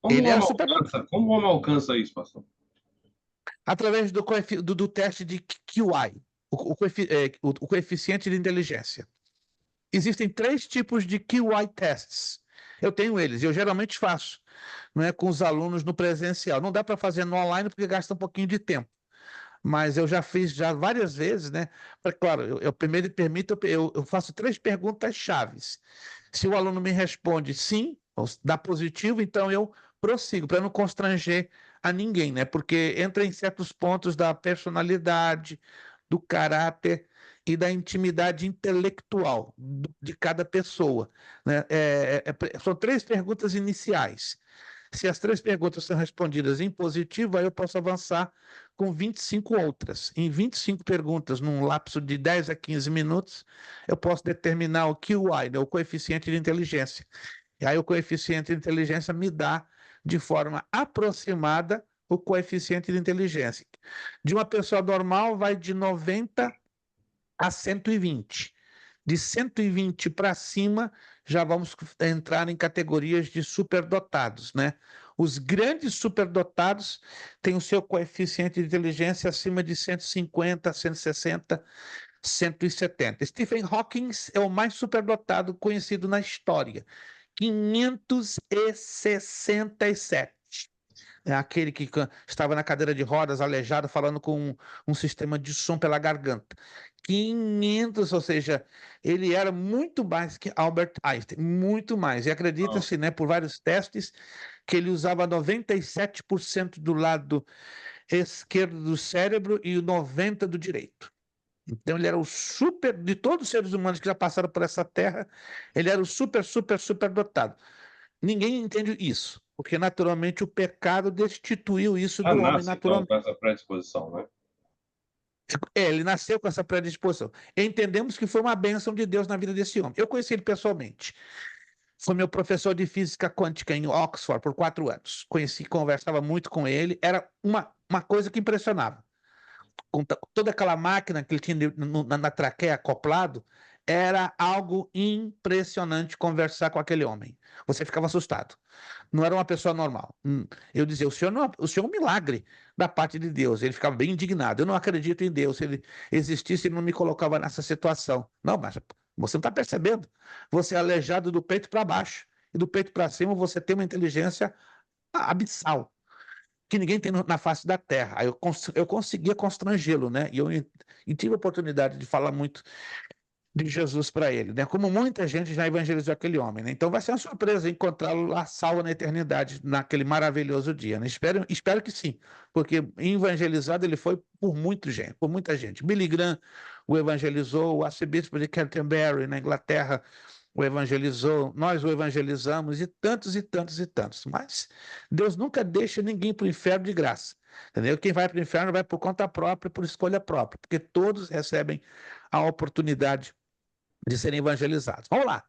Ele era superdotado. Como o homem alcança isso, pastor? Através do teste de QI, o coeficiente de inteligência. Existem 3 tipos de QI tests. Eu tenho eles, eu geralmente faço, não é, com os alunos no presencial. Não dá para fazer no online porque gasta um pouquinho de tempo. Mas eu já fiz várias vezes, né? Claro, eu primeiro permito, eu faço 3 perguntas chaves. Se o aluno me responde sim, dá positivo, então eu prossigo, para não constranger a ninguém, né? Porque entra em certos pontos da personalidade, do caráter e da intimidade intelectual de cada pessoa, né? São 3 perguntas iniciais. Se as 3 perguntas são respondidas em positivo, aí eu posso avançar com 25 outras. Em 25 perguntas, num lapso de 10 a 15 minutos, eu posso determinar o QI, né, o coeficiente de inteligência. E aí o coeficiente de inteligência me dá, de forma aproximada, o coeficiente de inteligência. De uma pessoa normal, vai de 90 a 120. De 120 para cima, já vamos entrar em categorias de superdotados, né? Os grandes superdotados têm o seu coeficiente de inteligência acima de 150, 160, 170. Stephen Hawking é o mais superdotado conhecido na história. 567. É aquele que estava na cadeira de rodas, aleijado, falando com um sistema de som pela garganta. 500, ou seja, ele era muito mais que Albert Einstein, muito mais. E acredita-se, né, por vários testes, que ele usava 97% do lado esquerdo do cérebro e o 90% do direito. Então ele era o super, de todos os seres humanos que já passaram por essa terra, ele era o super, super, super dotado. Ninguém entende isso, porque naturalmente o pecado destituiu isso do homem naturalmente. Então, com essa predisposição, né? Ele nasceu com essa predisposição. Entendemos que foi uma bênção de Deus na vida desse homem. Eu conheci ele pessoalmente. Foi meu professor de física quântica em Oxford por 4 anos. Conversava muito com ele. Era uma coisa que impressionava. Com toda aquela máquina que ele tinha na traqueia acoplado, era algo impressionante conversar com aquele homem. Você ficava assustado. Não era uma pessoa normal. Eu dizia, o senhor é um milagre. da parte de Deus. Ele ficava bem indignado. Eu não acredito em Deus. Se ele existisse, ele não me colocava nessa situação. Não, mas você não está percebendo. Você é aleijado do peito para baixo. E do peito para cima você tem uma inteligência abissal, que ninguém tem na face da terra. Aí eu conseguia constrangê-lo, né? E tive a oportunidade de falar muito de Jesus para ele, né? Como muita gente já evangelizou aquele homem, né? Então vai ser uma surpresa encontrá-lo lá salvo na eternidade, naquele maravilhoso dia, né? Espero que sim, porque evangelizado ele foi por muita gente. Billy Graham o evangelizou, o arcebispo de Canterbury, na Inglaterra, o evangelizou, nós o evangelizamos, e tantos, e tantos, e tantos. Mas Deus nunca deixa ninguém para o inferno de graça, entendeu? Quem vai para o inferno vai por conta própria, por escolha própria, porque todos recebem a oportunidade de serem evangelizados. Vamos lá.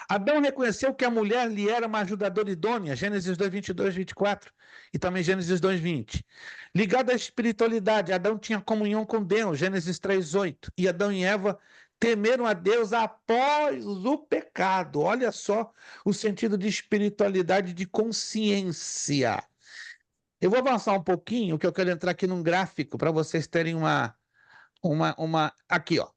Adão reconheceu que a mulher lhe era uma ajudadora idônea, Gênesis 2, 22, 24, e também Gênesis 2, 20. Ligado à espiritualidade, Adão tinha comunhão com Deus, Gênesis 3, 8. E Adão e Eva temeram a Deus após o pecado. Olha só o sentido de espiritualidade, de consciência. Eu vou avançar um pouquinho, que eu quero entrar aqui num gráfico para vocês terem aqui, ó.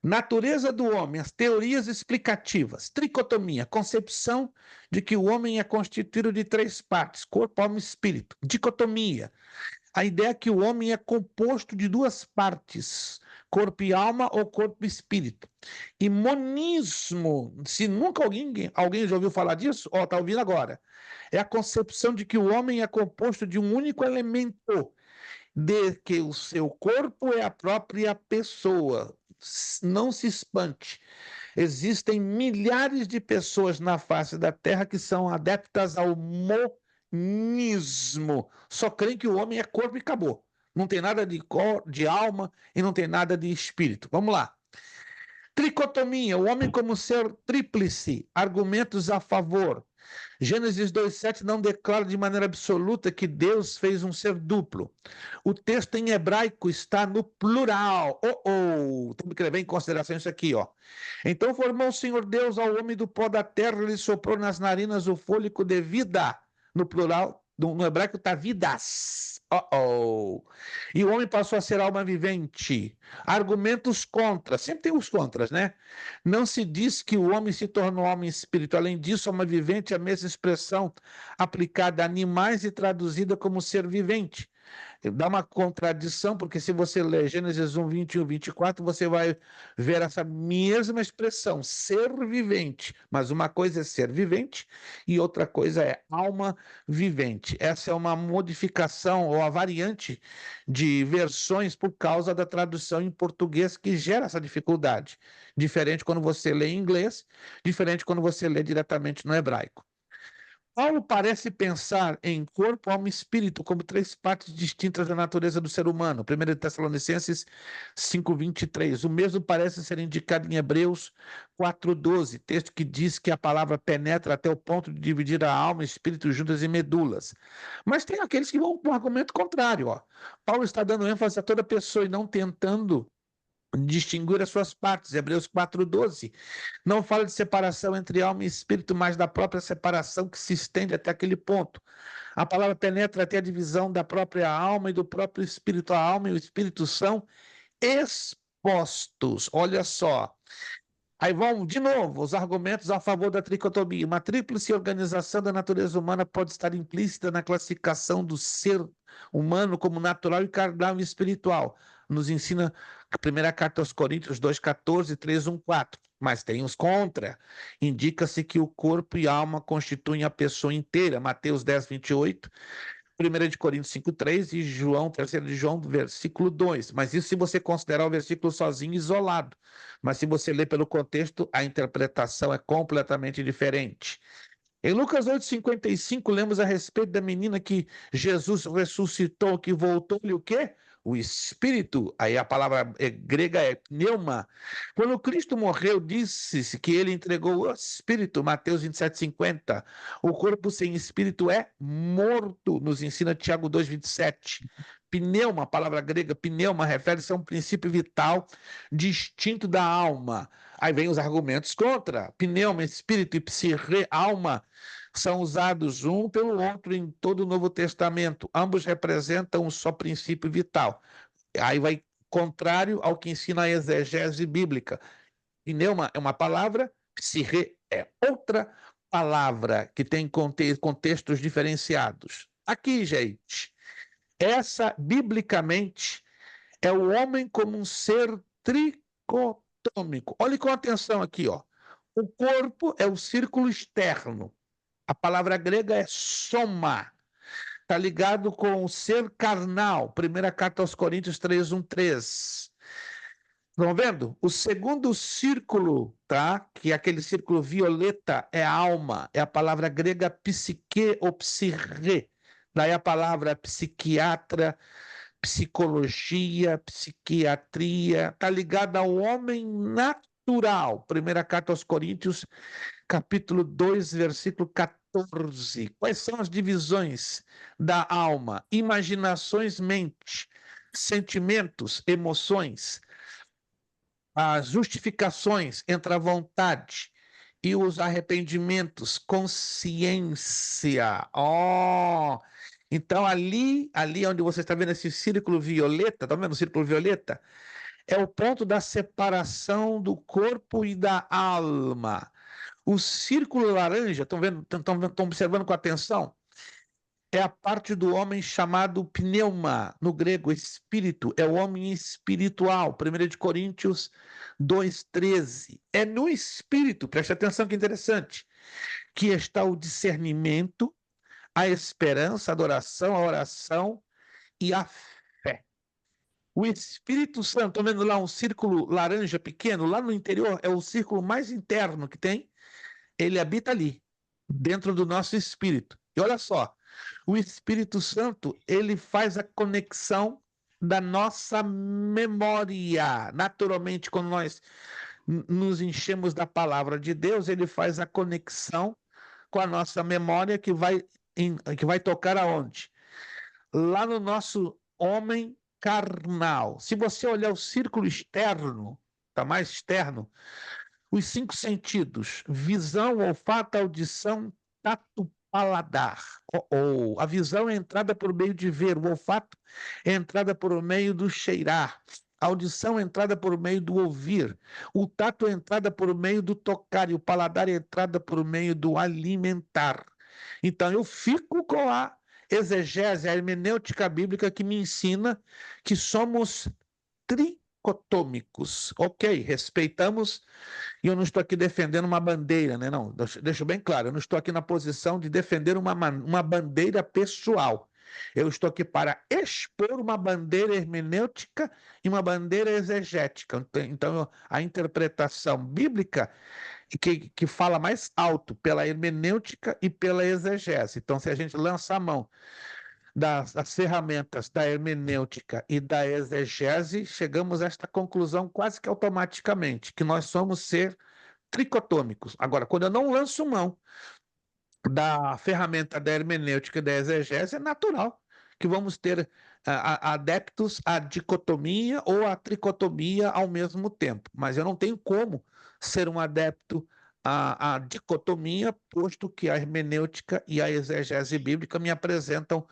Natureza do homem, as teorias explicativas, tricotomia, concepção de que o homem é constituído de 3 partes, corpo, alma e espírito. Dicotomia, a ideia que o homem é composto de 2 partes, corpo e alma ou corpo e espírito. E monismo, se nunca alguém já ouviu falar disso, está ouvindo agora, é a concepção de que o homem é composto de um único elemento, de que o seu corpo é a própria pessoa. Não se espante. Existem milhares de pessoas na face da Terra que são adeptas ao monismo. Só creem que o homem é corpo e acabou. Não tem nada de alma e não tem nada de espírito. Vamos lá. Tricotomia, o homem como ser tríplice. Argumentos a favor. Gênesis 2,7 não declara de maneira absoluta que Deus fez um ser duplo. O texto em hebraico está no plural. Temos que levar em consideração isso aqui, ó. Então formou o Senhor Deus ao homem do pó da terra, ele soprou nas narinas o fôlego de vida. No plural, no hebraico está vidas. E o homem passou a ser alma vivente. Argumentos contra. Sempre tem os contras, né? Não se diz que o homem se tornou homem espírito. Além disso, alma vivente é a mesma expressão aplicada a animais e traduzida como ser vivente. Dá uma contradição, porque se você ler Gênesis 1, 21 e 24, você vai ver essa mesma expressão, ser vivente. Mas uma coisa é ser vivente e outra coisa é alma vivente. Essa é uma modificação ou a variante de versões por causa da tradução em português que gera essa dificuldade. Diferente quando você lê em inglês, diferente quando você lê diretamente no hebraico. Paulo parece pensar em corpo, alma e espírito como 3 partes distintas da natureza do ser humano. 1 Tessalonicenses 5:23. O mesmo parece ser indicado em Hebreus 4:12, texto que diz que a palavra penetra até o ponto de dividir a alma, espírito, juntas e medulas. Mas tem aqueles que vão com um argumento contrário. Ó. Paulo está dando ênfase a toda pessoa e não tentando distinguir as suas partes. Hebreus 4:12. Não fala de separação entre alma e espírito, mas da própria separação que se estende até aquele ponto. A palavra penetra até a divisão da própria alma e do próprio espírito. A alma e o espírito são expostos. Olha só. Aí vão, de novo, os argumentos a favor da tricotomia. Uma tríplice organização da natureza humana pode estar implícita na classificação do ser humano como natural e carnal e espiritual. Nos ensina a primeira carta aos Coríntios 2,14, 3,1,4. Mas tem os contra. Indica-se que o corpo e a alma constituem a pessoa inteira. Mateus 10, 28. 1 de Coríntios 5,3 e João, 3 de João, versículo 2. Mas isso se você considerar o versículo sozinho, isolado. Mas se você ler pelo contexto, a interpretação é completamente diferente. Em Lucas 8,55, lemos a respeito da menina que Jesus ressuscitou, que voltou-lhe o quê? O Espírito. Aí a palavra grega é pneuma. Quando Cristo morreu, disse-se que ele entregou o Espírito, Mateus 27,50. O corpo sem Espírito é morto, nos ensina Tiago 2,27. Pneuma, a palavra grega pneuma, refere-se a um princípio vital distinto da alma. Aí vem os argumentos contra. Pneuma, espírito e psique, alma, são usados um pelo outro em todo o Novo Testamento. Ambos representam um só princípio vital. Aí vai contrário ao que ensina a exegese bíblica. Pneuma é uma palavra, psirre é outra palavra que tem contextos diferenciados. Aqui, gente, essa, biblicamente, é o homem como um ser tricotômico. Olhe com atenção aqui, ó. O corpo é o círculo externo. A palavra grega é soma. Está ligado com o ser carnal. Primeira carta aos Coríntios 3:1-3. Estão vendo? O segundo círculo, tá? Que é aquele círculo violeta, é a alma. É a palavra grega psique ou psirre. Daí a palavra psiquiatra, psicologia, psiquiatria. Está ligada ao homem natural. Primeira carta aos Coríntios, capítulo 2, versículo 14. Quais são as divisões da alma? Imaginações, mente, sentimentos, emoções. As justificações entre a vontade e os arrependimentos, consciência. Então ali onde você está vendo esse círculo violeta, está vendo o círculo violeta? É o ponto da separação do corpo e da alma. O círculo laranja, estão observando com atenção? É a parte do homem chamado pneuma, no grego, espírito, é o homem espiritual, 1 de Coríntios 2:13. É no espírito, preste atenção que interessante, que está o discernimento, a esperança, a adoração, a oração e a fé. O Espírito Santo, estão vendo lá um círculo laranja pequeno, lá no interior, é o círculo mais interno que tem, ele habita ali, dentro do nosso espírito. E olha só, o Espírito Santo, ele faz a conexão da nossa memória. Naturalmente, quando nós nos enchemos da palavra de Deus, ele faz a conexão com a nossa memória que vai tocar aonde? Lá no nosso homem carnal. Se você olhar o círculo externo, está mais externo, os 5 sentidos, visão, olfato, audição, tato, paladar. A visão é entrada por meio de ver, o olfato é entrada por meio do cheirar, a audição é entrada por meio do ouvir, o tato é entrada por meio do tocar e o paladar é entrada por meio do alimentar. Então eu fico com a exegese, a hermenêutica bíblica que me ensina que somos tricotômicos. Ok, respeitamos. E eu não estou aqui defendendo uma bandeira, né? Não, deixo bem claro, eu não estou aqui na posição de defender uma bandeira pessoal. Eu estou aqui para expor uma bandeira hermenêutica e uma bandeira exegética. Então, a interpretação bíblica que fala mais alto pela hermenêutica e pela exegese. Então, se a gente lança a mão das ferramentas da hermenêutica e da exegese, chegamos a esta conclusão quase que automaticamente, que nós somos ser tricotômicos. Agora, quando eu não lanço mão da ferramenta da hermenêutica e da exegese, é natural que vamos ter adeptos à dicotomia ou à tricotomia ao mesmo tempo. Mas eu não tenho como ser um adepto à dicotomia, posto que a hermenêutica e a exegese bíblica me apresentam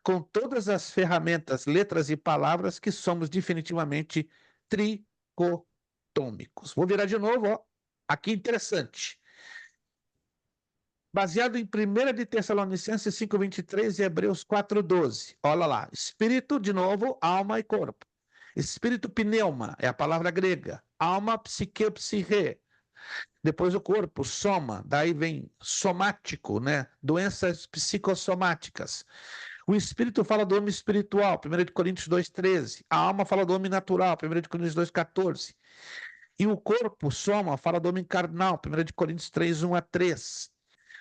com todas as ferramentas, letras e palavras que somos definitivamente tricotômicos. Vou virar de novo, ó. Aqui interessante. Baseado em 1 de Tessalonicenses 5:23 e Hebreus 4:12. Olha lá, espírito, de novo, alma e corpo. Espírito pneuma, é a palavra grega. Alma, psique, psirre. Depois o corpo, soma, daí vem somático, né? Doenças psicossomáticas. O espírito fala do homem espiritual, 1 de Coríntios 2:13. A alma fala do homem natural, 1 de Coríntios 2:14. E o corpo, soma, fala do homem carnal, 1 de Coríntios 3:1-3.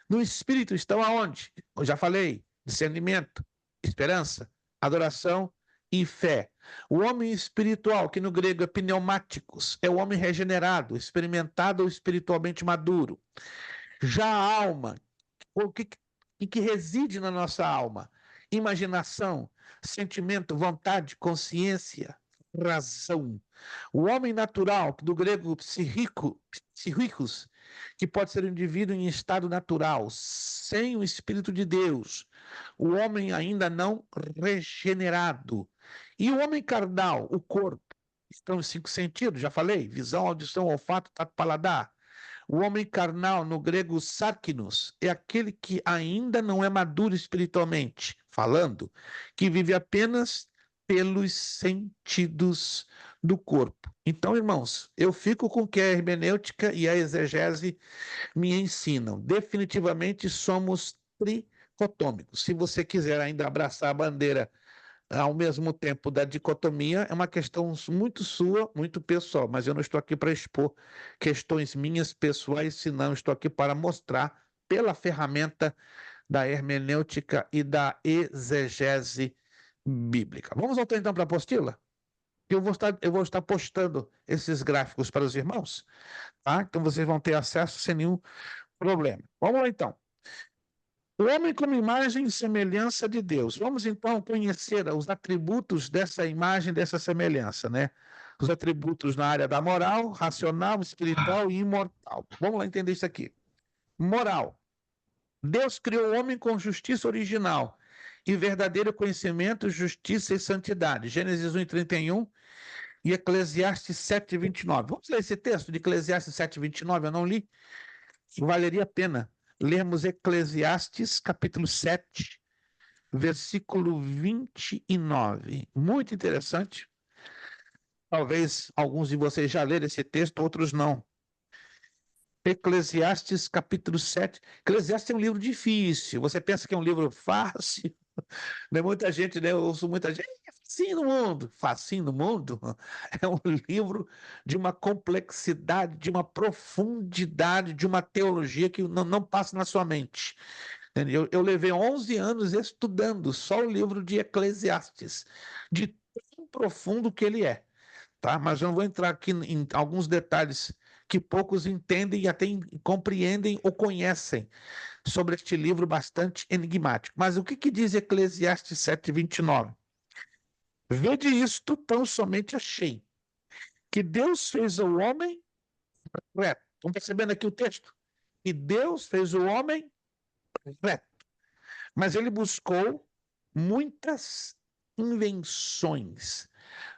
No espírito estão aonde? Eu já falei, discernimento, esperança, adoração e fé. O homem espiritual, que no grego é pneumáticos, é o homem regenerado, experimentado ou espiritualmente maduro. Já a alma, o que reside na nossa alma? Imaginação, sentimento, vontade, consciência, razão. O homem natural, do grego psíquicos, que pode ser um indivíduo em estado natural, sem o Espírito de Deus. O homem ainda não regenerado. E o homem carnal, o corpo, estão os 5 sentidos, já falei: visão, audição, olfato, tato, paladar. O homem carnal, no grego sarkinos, é aquele que ainda não é maduro espiritualmente, falando, que vive apenas pelos sentidos do corpo. Então, irmãos, eu fico com o que a hermenêutica e a exegese me ensinam. Definitivamente somos tricotômicos. Se você quiser ainda abraçar a bandeira ao mesmo tempo da dicotomia, é uma questão muito sua, muito pessoal, mas eu não estou aqui para expor questões minhas pessoais, senão estou aqui para mostrar pela ferramenta da hermenêutica e da exegese bíblica. Vamos voltar então para a apostila? Eu vou estar postando esses gráficos para os irmãos, tá? Então vocês vão ter acesso sem nenhum problema. Vamos lá então. O homem como imagem e semelhança de Deus. Vamos então conhecer os atributos dessa imagem, dessa semelhança, né? Os atributos na área da moral, racional, espiritual e imortal. Vamos lá entender isso aqui. Moral. Deus criou o homem com justiça original e verdadeiro conhecimento, justiça e santidade. Gênesis 1:31 e Eclesiastes 7:29. Vamos ler esse texto de Eclesiastes 7:29, eu não li. Valeria a pena lermos Eclesiastes, capítulo 7, versículo 29. Muito interessante. Talvez alguns de vocês já leram esse texto, outros não. Eclesiastes, capítulo 7. Eclesiastes é um livro difícil. Você pensa que é um livro fácil? Né? Muita gente, né? Eu ouço muita gente. É facinho no mundo. Facinho no mundo? É um livro de uma complexidade, de uma profundidade, de uma teologia que não passa na sua mente. Eu levei 11 anos estudando só o livro de Eclesiastes, de tão profundo que ele é. Tá? Mas eu não vou entrar aqui em alguns detalhes que poucos entendem e até compreendem ou conhecem sobre este livro bastante enigmático. Mas o que diz Eclesiastes 7:29? Vede isto, tão somente achei, que Deus fez o homem reto. Estão percebendo aqui o texto? E Deus fez o homem reto. Mas ele buscou muitas invenções.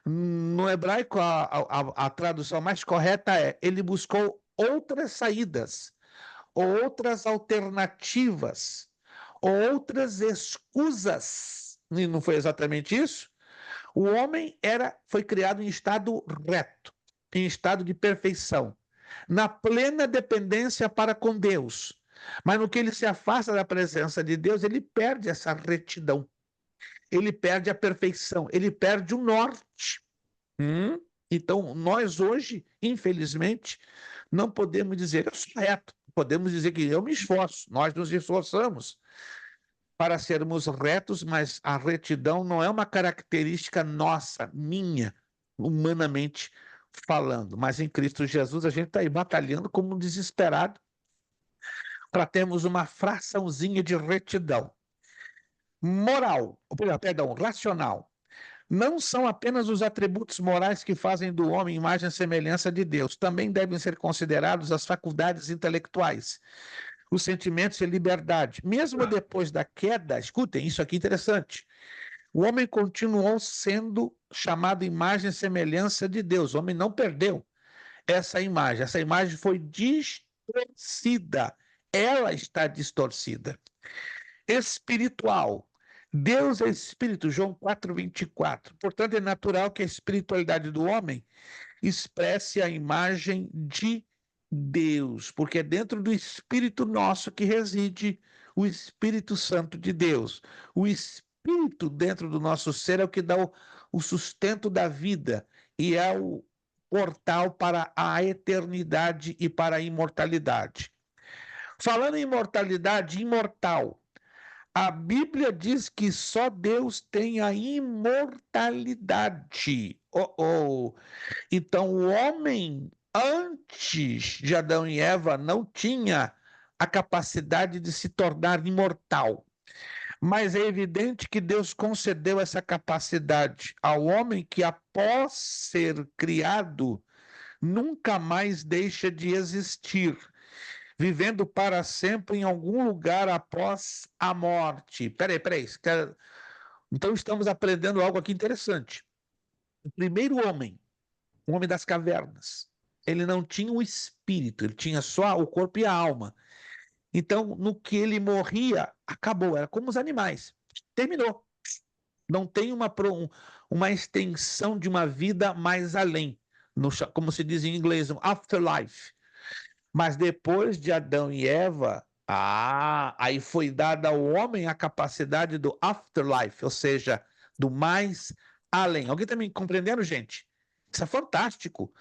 No hebraico, a tradução mais correta é: ele buscou outras saídas, outras alternativas, outras escusas. E não foi exatamente isso? O homem foi criado em estado reto, em estado de perfeição, na plena dependência para com Deus. Mas no que ele se afasta da presença de Deus, ele perde essa retidão, ele perde a perfeição, ele perde o norte. Então, nós hoje, infelizmente, não podemos dizer eu sou reto, podemos dizer que eu me esforço, nós nos esforçamos para sermos retos, mas a retidão não é uma característica nossa, minha, humanamente falando. Mas em Cristo Jesus a gente está aí batalhando como um desesperado para termos uma fraçãozinha de retidão. Racional. Não são apenas os atributos morais que fazem do homem imagem e semelhança de Deus, também devem ser considerados as faculdades intelectuais, os sentimentos e liberdade. Mesmo depois da queda, escutem, isso aqui é interessante, o homem continuou sendo chamado imagem e semelhança de Deus. O homem não perdeu essa imagem foi distorcida, ela está distorcida. Espiritual. Deus é espírito, João 4:24. Portanto, é natural que a espiritualidade do homem expresse a imagem de Deus, porque é dentro do espírito nosso que reside o Espírito Santo de Deus. O espírito dentro do nosso ser é o que dá o sustento da vida e é o portal para a eternidade e para a imortalidade. Falando em imortalidade, imortal. A Bíblia diz que só Deus tem a imortalidade. Então, o homem, antes de Adão e Eva, não tinha a capacidade de se tornar imortal. Mas é evidente que Deus concedeu essa capacidade ao homem que, após ser criado, nunca mais deixa de existir, vivendo para sempre em algum lugar após a morte. Peraí. Então estamos aprendendo algo aqui interessante. O primeiro homem, o homem das cavernas, ele não tinha o espírito, ele tinha só o corpo e a alma. Então, no que ele morria, acabou, era como os animais. Terminou. Não tem uma extensão de uma vida mais além, como se diz em inglês, um afterlife. Mas depois de Adão e Eva, aí foi dada ao homem a capacidade do afterlife, ou seja, do mais além. Alguém está me compreendendo, gente? Isso é fantástico.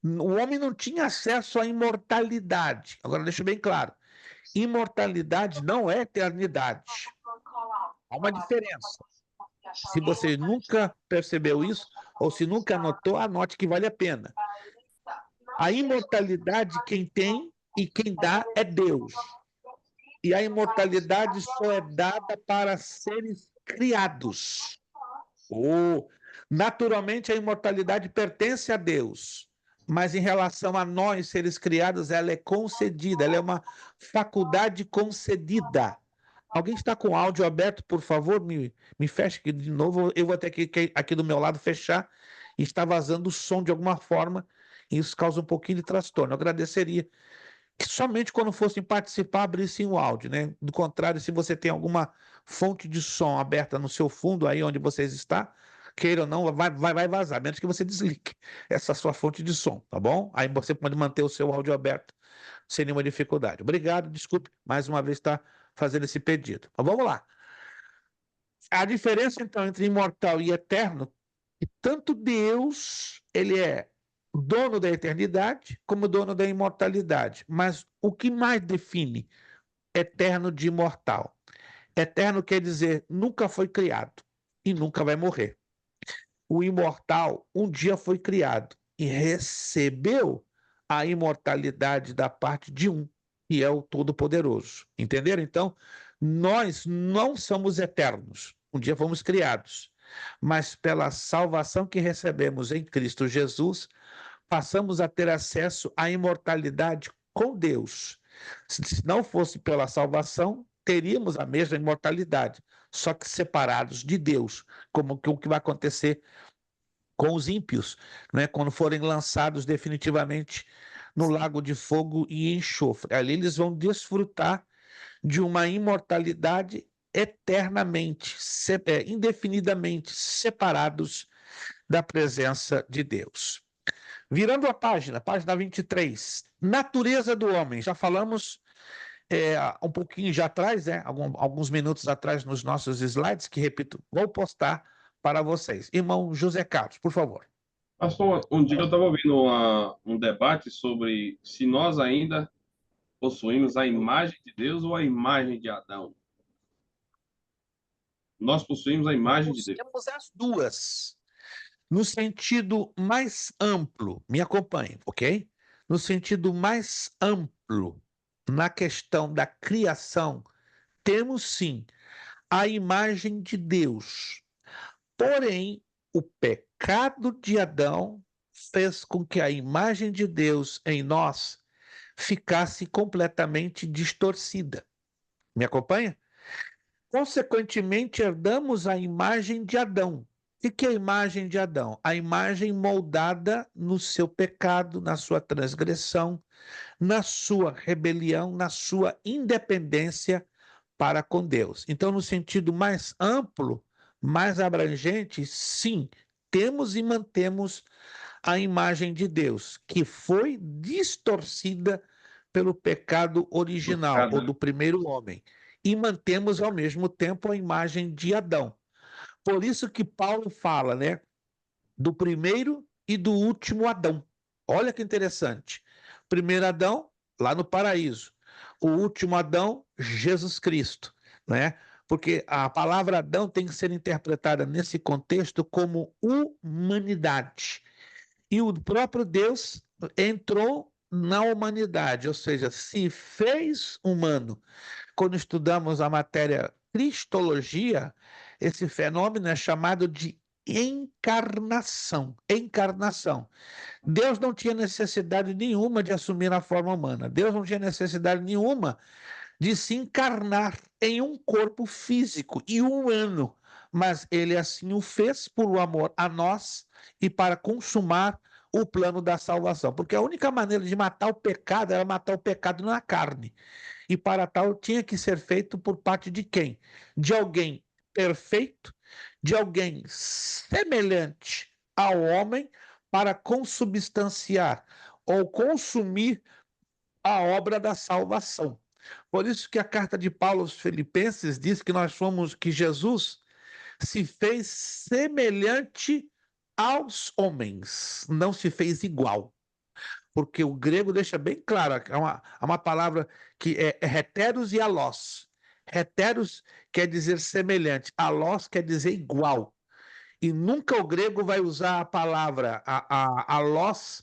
O homem não tinha acesso à imortalidade. Agora, deixa bem claro. Imortalidade não é eternidade. Há uma diferença. Se você nunca percebeu isso, ou se nunca anotou, anote que vale a pena. A imortalidade, quem tem e quem dá é Deus. E a imortalidade só é dada para seres criados. Naturalmente, a imortalidade pertence a Deus. Mas em relação a nós, seres criados, ela é concedida, ela é uma faculdade concedida. Alguém está com o áudio aberto, por favor, me feche aqui de novo. Eu vou ter que aqui do meu lado fechar e está vazando o som de alguma forma, e isso causa um pouquinho de transtorno. Eu agradeceria que somente quando fossem participar abrissem o áudio, né? Do contrário, se você tem alguma fonte de som aberta no seu fundo, aí onde vocês estão, queira ou não, vai vazar, menos que você desligue essa sua fonte de som, tá bom? Aí você pode manter o seu áudio aberto sem nenhuma dificuldade. Obrigado, desculpe, mais uma vez está fazendo esse pedido. Mas vamos lá. A diferença, então, entre imortal e eterno, que tanto Deus, ele é dono da eternidade, como dono da imortalidade. Mas o que mais define eterno de imortal? Eterno quer dizer nunca foi criado e nunca vai morrer. O imortal um dia foi criado e recebeu a imortalidade da parte de um, que é o Todo-Poderoso. Entenderam? Então, nós não somos eternos. Um dia fomos criados, mas pela salvação que recebemos em Cristo Jesus, passamos a ter acesso à imortalidade com Deus. Se não fosse pela salvação, teríamos a mesma imortalidade, só que separados de Deus, como o que vai acontecer com os ímpios, né? Quando forem lançados definitivamente no lago de fogo e enxofre. Ali eles vão desfrutar de uma imortalidade eternamente, indefinidamente separados da presença de Deus. Virando a página 23, natureza do homem. Já falamos um pouquinho já atrás, né? Alguns minutos atrás nos nossos slides, que repito, vou postar para vocês. Irmão José Carlos, por favor. Pastor, um dia eu estava ouvindo um debate sobre se nós ainda possuímos a imagem de Deus ou a imagem de Adão. Nós possuímos a imagem de Deus. Temos as duas. No sentido mais amplo, me acompanhe, ok? No sentido mais amplo, na questão da criação, temos sim a imagem de Deus. Porém, o pecado de Adão fez com que a imagem de Deus em nós ficasse completamente distorcida. Me acompanha? Consequentemente, herdamos a imagem de Adão. O que é a imagem de Adão? A imagem moldada no seu pecado, na sua transgressão, na sua rebelião, na sua independência para com Deus. Então, no sentido mais amplo, mais abrangente, sim, temos e mantemos a imagem de Deus, que foi distorcida pelo pecado original, ou do primeiro homem. E mantemos, ao mesmo tempo, a imagem de Adão. Por isso que Paulo fala, né, do primeiro e do último Adão. Olha que interessante. Primeiro Adão, lá no paraíso. O último Adão, Jesus Cristo, né? Porque a palavra Adão tem que ser interpretada nesse contexto como humanidade. E o próprio Deus entrou na humanidade, ou seja, se fez humano. Quando estudamos a matéria cristologia, esse fenômeno é chamado de encarnação. Encarnação. Deus não tinha necessidade nenhuma de assumir a forma humana. Deus não tinha necessidade nenhuma de se encarnar em um corpo físico e humano, mas ele assim o fez por amor a nós e para consumar o plano da salvação, porque a única maneira de matar o pecado era matar o pecado na carne, e para tal tinha que ser feito por parte de quem? De alguém perfeito, de alguém semelhante ao homem, para consubstanciar ou consumir a obra da salvação. Por isso que a carta de Paulo aos Filipenses diz que Jesus se fez semelhante aos homens, não se fez igual. Porque o grego deixa bem claro, há uma palavra que é heteros e alós. Heteros quer dizer semelhante, alós quer dizer igual. E nunca o grego vai usar a palavra alós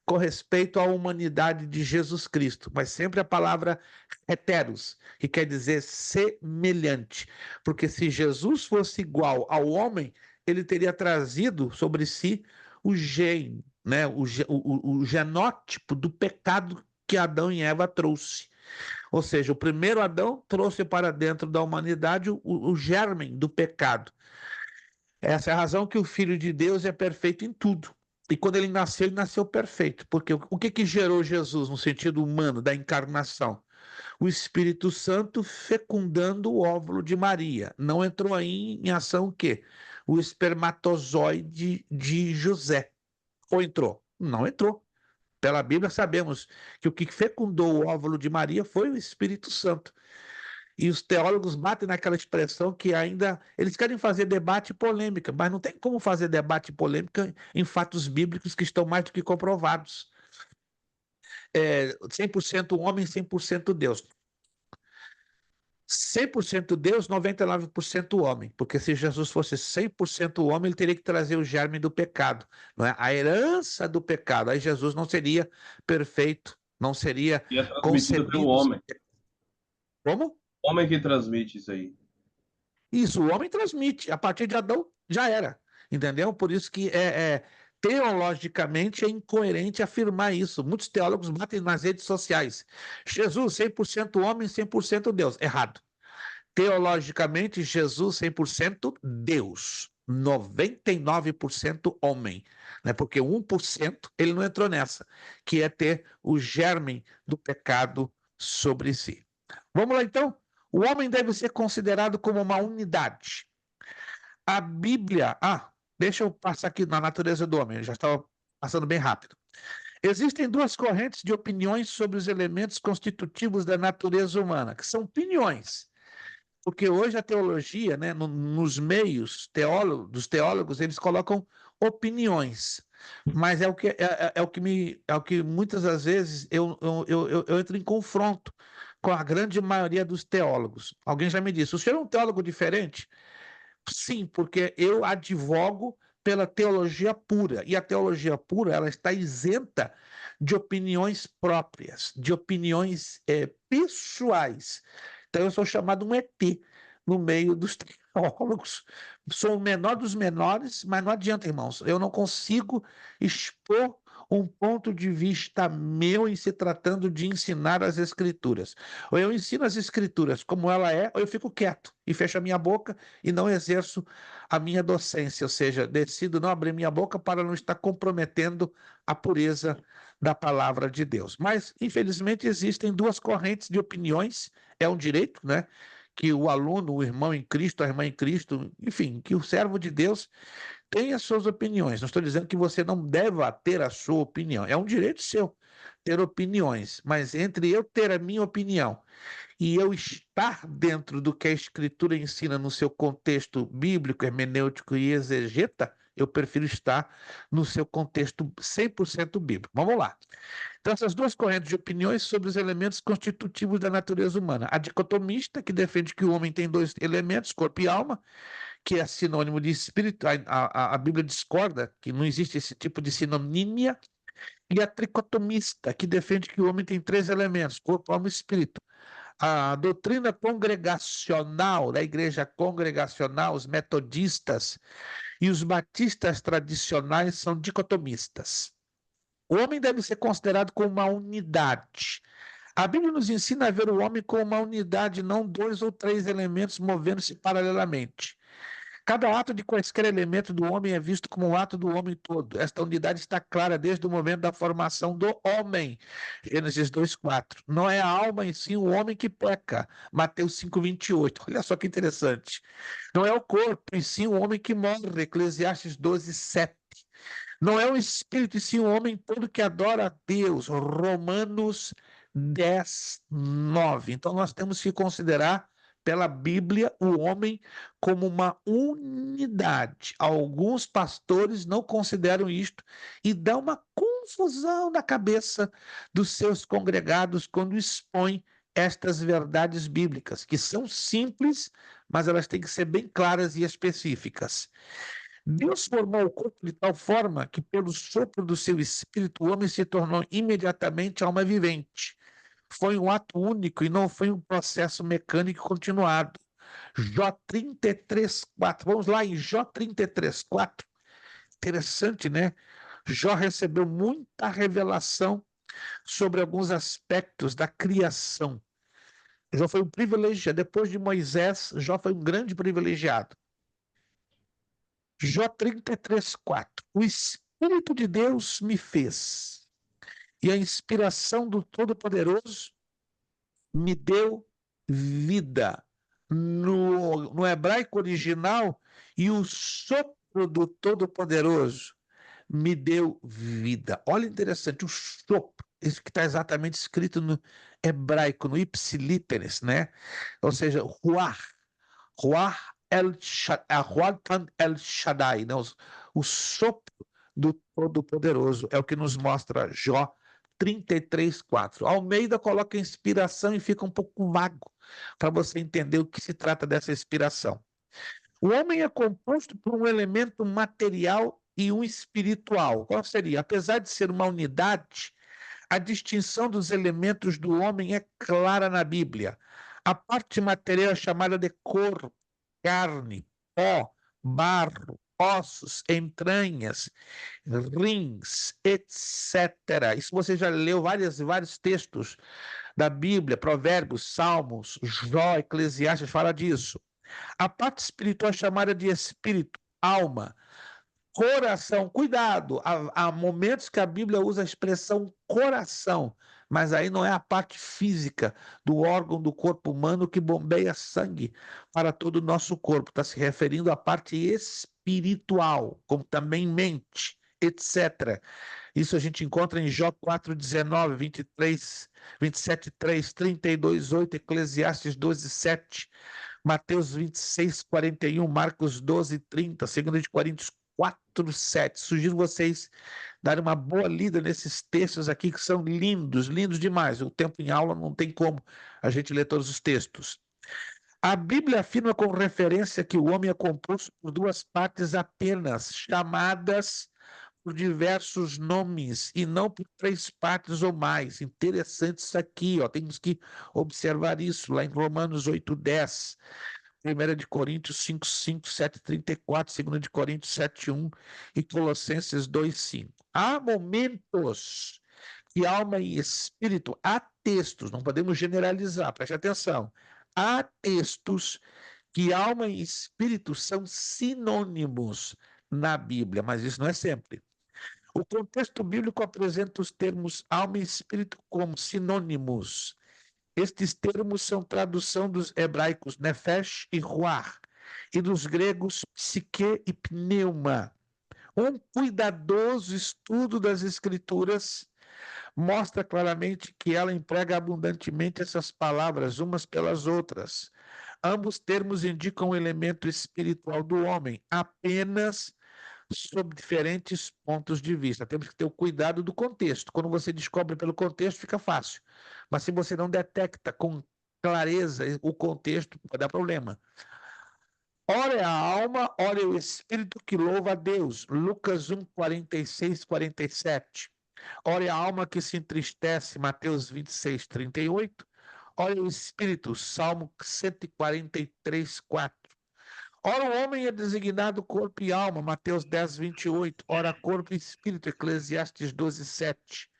com respeito à humanidade de Jesus Cristo, mas sempre a palavra heteros, que quer dizer semelhante. Porque se Jesus fosse igual ao homem, ele teria trazido sobre si o gene, né? o genótipo do pecado que Adão e Eva trouxe. Ou seja, o primeiro Adão trouxe para dentro da humanidade o germen do pecado. Essa é a razão que o Filho de Deus é perfeito em tudo. E quando ele nasceu perfeito. Porque o que gerou Jesus no sentido humano da encarnação? O Espírito Santo fecundando o óvulo de Maria. Não entrou aí em ação o quê? O espermatozoide de José. Ou entrou? Não entrou. Pela Bíblia sabemos que o que fecundou o óvulo de Maria foi o Espírito Santo. E os teólogos batem naquela expressão que ainda eles querem fazer debate e polêmica, mas não tem como fazer debate e polêmica em fatos bíblicos que estão mais do que comprovados. 100% homem, 100% Deus. 100% Deus, 99% homem, porque se Jesus fosse 100% homem, ele teria que trazer o germe do pecado, não é? A herança do pecado. Aí Jesus não seria perfeito, não seria E é transmitido concebido. pelo homem. Como? O homem que transmite isso aí. Isso, o homem transmite. A partir de Adão, já era. Entendeu? Por isso que teologicamente é incoerente afirmar isso. Muitos teólogos batem nas redes sociais. Jesus, 100% homem, 100% Deus. Errado. Teologicamente, Jesus, 100% Deus. 99% homem. Né? Porque 1% ele não entrou nessa, que é ter o germe do pecado sobre si. Vamos lá, então? O homem deve ser considerado como uma unidade. A Bíblia... deixa eu passar aqui na natureza do homem, eu já estava passando bem rápido. Existem duas correntes de opiniões sobre os elementos constitutivos da natureza humana, que são opiniões. Porque hoje a teologia, né, nos meios dos teólogos, eles colocam opiniões. Mas é o que muitas das vezes eu entro em confronto com a grande maioria dos teólogos. Alguém já me disse, o senhor é um teólogo diferente? Sim, porque eu advogo pela teologia pura. E a teologia pura, ela está isenta de opiniões próprias, de opiniões pessoais. Então eu sou chamado um ET no meio dos teólogos. Sou o menor dos menores, mas não adianta, irmãos. Eu não consigo expor um ponto de vista meu em se tratando de ensinar as Escrituras. Ou eu ensino as Escrituras como ela é, ou eu fico quieto e fecho a minha boca e não exerço a minha docência, ou seja, decido não abrir minha boca para não estar comprometendo a pureza da palavra de Deus. Mas, infelizmente, existem duas correntes de opiniões, é um direito, né? Que o aluno, o irmão em Cristo, a irmã em Cristo, enfim, que o servo de Deus tem as suas opiniões. Não estou dizendo que você não deva ter a sua opinião. É um direito seu ter opiniões. Mas entre eu ter a minha opinião e eu estar dentro do que a Escritura ensina no seu contexto bíblico, hermenêutico e exegeta, eu prefiro estar no seu contexto 100% bíblico. Vamos lá. Então, essas duas correntes de opiniões sobre os elementos constitutivos da natureza humana. A dicotomista, que defende que o homem tem dois elementos, corpo e alma, que é sinônimo de espírito. A Bíblia discorda que não existe esse tipo de sinonímia. E a tricotomista, que defende que o homem tem três elementos, corpo, alma e espírito. A doutrina congregacional, da igreja congregacional, os metodistas e os batistas tradicionais são dicotomistas. O homem deve ser considerado como uma unidade. A Bíblia nos ensina a ver o homem como uma unidade, não 2 ou 3 elementos movendo-se paralelamente. Cada ato de quaisquer elemento do homem é visto como um ato do homem todo. Esta unidade está clara desde o momento da formação do homem. Gênesis 2:4. Não é a alma em si o homem que peca. Mateus 5:28. Olha só que interessante. Não é o corpo em si o homem que morre. Eclesiastes 12:7. Não é o espírito, e sim o homem todo que adora a Deus. Romanos 10:9. Então nós temos que considerar, pela Bíblia, o homem como uma unidade. Alguns pastores não consideram isto e dá uma confusão na cabeça dos seus congregados quando expõem estas verdades bíblicas, que são simples, mas elas têm que ser bem claras e específicas. Deus formou o corpo de tal forma que, pelo sopro do seu espírito, o homem se tornou imediatamente alma vivente. Foi um ato único e não foi um processo mecânico continuado. Jó 33:4. Vamos lá em Jó 33:4. Interessante, né? Jó recebeu muita revelação sobre alguns aspectos da criação. Jó foi um privilegiado. Depois de Moisés, Jó foi um grande privilegiado. Jó 33:4. O Espírito de Deus me fez, e a inspiração do Todo-Poderoso me deu vida. No hebraico original, e o sopro do Todo-Poderoso me deu vida. Olha, interessante, o sopro, isso que está exatamente escrito no hebraico, no ipsilíteres, né? Ou seja, ruach. Ruach El Shaddai, né? O sopro do Todo-Poderoso é o que nos mostra Jó 33:4. Almeida coloca inspiração e fica um pouco vago para você entender o que se trata dessa inspiração. O homem é composto por um elemento material e um espiritual. Qual seria? Apesar de ser uma unidade, a distinção dos elementos do homem é clara na Bíblia. A parte material é chamada de corpo, carne, pó, barro, ossos, entranhas, rins, etc. Isso você já leu vários textos da Bíblia, Provérbios, Salmos, Jó, Eclesiastes, fala disso. A parte espiritual é chamada de espírito, alma, coração. Cuidado, há momentos que a Bíblia usa a expressão coração, mas aí não é a parte física do órgão do corpo humano que bombeia sangue para todo o nosso corpo. Está se referindo à parte espiritual, como também mente, etc. Isso a gente encontra em Jó 4:19, 27:3, 32:8, Eclesiastes 12:7, Mateus 26:41, Marcos 12:30, 2 Coríntios 4:7. Sugiro vocês darem uma boa lida nesses textos aqui que são lindos, lindos demais. O tempo em aula não tem como a gente ler todos os textos. A Bíblia afirma com referência que o homem é composto por 2 partes apenas, chamadas por diversos nomes e não por 3 partes ou mais. Interessante isso aqui, ó. Temos que observar isso lá em Romanos 8:10. 1 de Coríntios 5:5, 7:34, 2 de Coríntios 7:1 e Colossenses 2:5. Há momentos que alma e espírito, há textos, não podemos generalizar, preste atenção. Há textos que alma e espírito são sinônimos na Bíblia, mas isso não é sempre. O contexto bíblico apresenta os termos alma e espírito como sinônimos. Estes termos são tradução dos hebraicos nefesh e ruach, e dos gregos psique e pneuma. Um cuidadoso estudo das Escrituras mostra claramente que ela emprega abundantemente essas palavras umas pelas outras. Ambos termos indicam o elemento espiritual do homem, apenas sob diferentes pontos de vista. Temos que ter o cuidado do contexto. Quando você descobre pelo contexto, fica fácil. Mas se você não detecta com clareza o contexto, pode dar problema. Ora é a alma, ora é o espírito que louva a Deus. Lucas 1:46, 47. Ora é a alma que se entristece. Mateus 26:38. Olha o Espírito, Salmo 143, 4. Ora, o homem é designado corpo e alma, Mateus 10, 28. Ora, corpo e espírito, Eclesiastes 12, 7.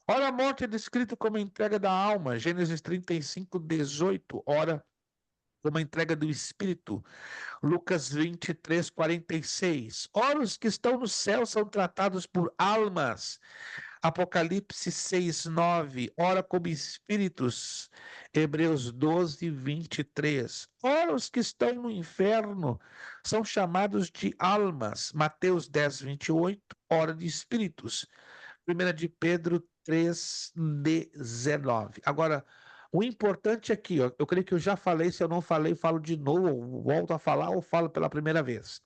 Ora, a morte é descrita como a entrega da alma, Gênesis 35, 18. Ora, como a entrega do espírito, Lucas 23, 46. Ora, os que estão no céu são tratados por almas, Apocalipse 6, 9. Ora, como espíritos, Hebreus 12, 23. Ora, os que estão no inferno são chamados de almas, Mateus 10, 28. Ora, de espíritos, 1 de Pedro 3, 19. Agora, o importante aqui, ó, eu creio que eu já falei, se eu não falei, falo de novo, ou volto a falar ou falo pela primeira vez.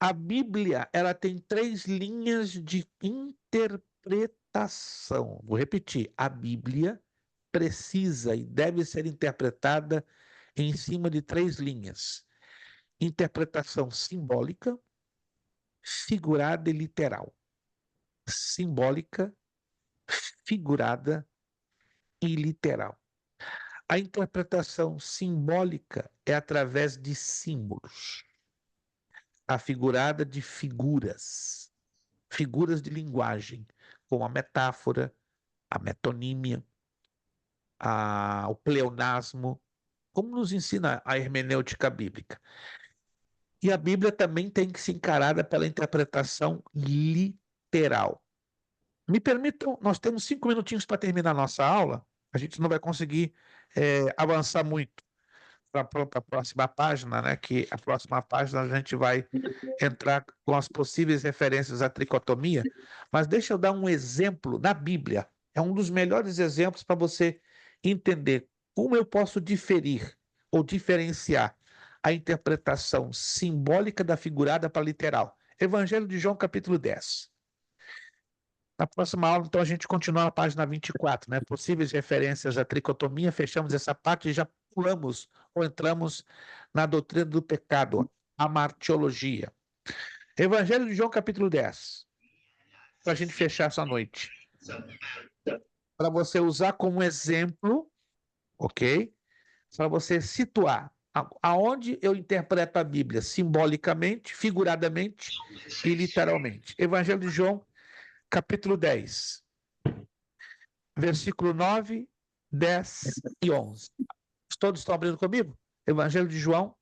A Bíblia, ela tem 3 linhas de interpretação. Vou repetir, a Bíblia precisa e deve ser interpretada em cima de 3 linhas: interpretação simbólica, figurada e literal. Simbólica, figurada e literal. A interpretação simbólica é através de símbolos. A figurada de figuras de linguagem, como a metáfora, a metonímia, o pleonasmo, como nos ensina a hermenêutica bíblica. E a Bíblia também tem que ser encarada pela interpretação literal. Me permitam, nós temos 5 minutinhos para terminar a nossa aula, a gente não vai conseguir avançar muito para a próxima página, né? Que a próxima página a gente vai entrar com as possíveis referências à tricotomia, mas deixa eu dar um exemplo na Bíblia. É um dos melhores exemplos para você entender como eu posso diferir ou diferenciar a interpretação simbólica da figurada para a literal. Evangelho de João, capítulo 10. Na próxima aula, então, a gente continua na página 24, né? Possíveis referências à tricotomia, fechamos essa parte e já pulamos ou entramos na doutrina do pecado, a martiologia. Evangelho de João, capítulo 10, para a gente fechar essa noite. Para você usar como exemplo, ok? Para você situar aonde eu interpreto a Bíblia simbolicamente, figuradamente e literalmente. Evangelho de João, capítulo 10, versículo 9, 10 e 11. Todos estão abrindo comigo? Evangelho de João,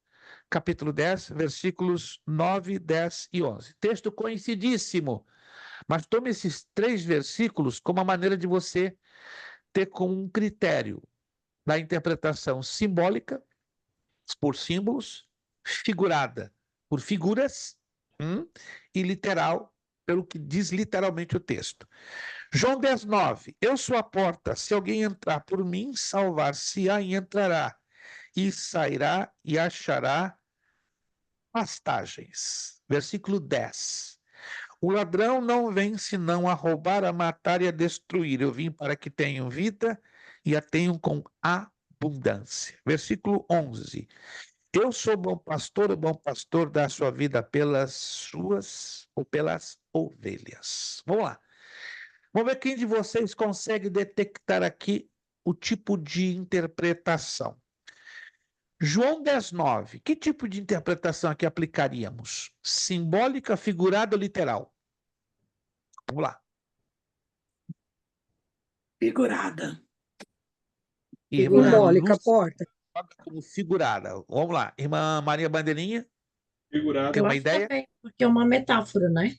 capítulo 10, versículos 9, 10 e 11. Texto conhecidíssimo, mas tome esses 3 versículos como uma maneira de você ter como um critério da interpretação simbólica, por símbolos, figurada, por figuras, e literal, pelo que diz literalmente o texto. João 10, 9. Eu sou a porta, se alguém entrar por mim, salvar-se-á e entrará, e sairá e achará pastagens. Versículo 10. O ladrão não vem senão a roubar, a matar e a destruir. Eu vim para que tenham vida e a tenham com abundância. Versículo 11. Eu sou bom pastor, o bom pastor dá a sua vida pelas suas ou pelas ovelhas. Vamos lá. Vamos ver quem de vocês consegue detectar aqui o tipo de interpretação. João 10, 9. Que tipo de interpretação aqui aplicaríamos? Simbólica, figurada ou literal? Vamos lá. Figurada. Simbólica, porta. Como figurada. Vamos lá. Irmã Maria Bandeirinha, Figurado. tem Eu uma acho ideia? também, porque é uma metáfora, né?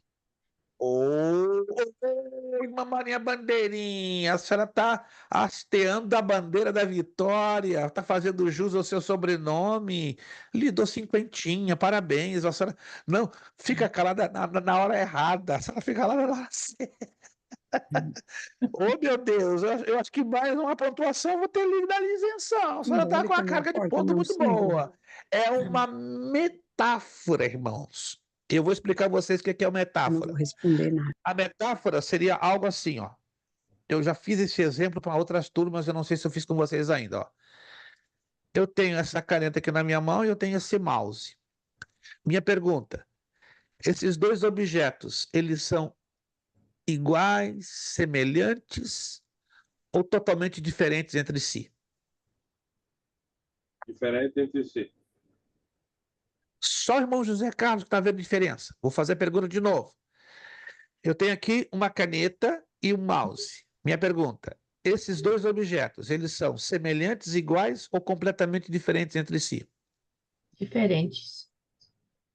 Irmã Maria Bandeirinha, a senhora está hasteando a bandeira da vitória, está fazendo jus ao seu sobrenome, lhe dou 50, parabéns. A senhora não fica calada na hora errada, a senhora fica calada na hora certa. Oh, meu Deus, eu acho que mais uma pontuação eu vou ter livre da isenção. A senhora está com a carga de ponto muito boa. É uma metáfora, irmãos. Eu vou explicar a vocês o que é uma Eu não metáfora. vou responder nada. A metáfora seria algo assim, ó. Eu já fiz esse exemplo para outras turmas, eu não sei se eu fiz com vocês ainda, ó. Eu tenho essa caneta aqui na minha mão e eu tenho esse mouse. Minha pergunta: esses 2 objetos, eles são iguais, semelhantes ou totalmente diferentes entre si? Diferente entre si. Só o irmão José Carlos que está vendo diferença. Vou fazer a pergunta de novo. Eu tenho aqui uma caneta e um mouse. Minha pergunta: esses dois objetos, eles são semelhantes, iguais ou completamente diferentes entre si? Diferentes.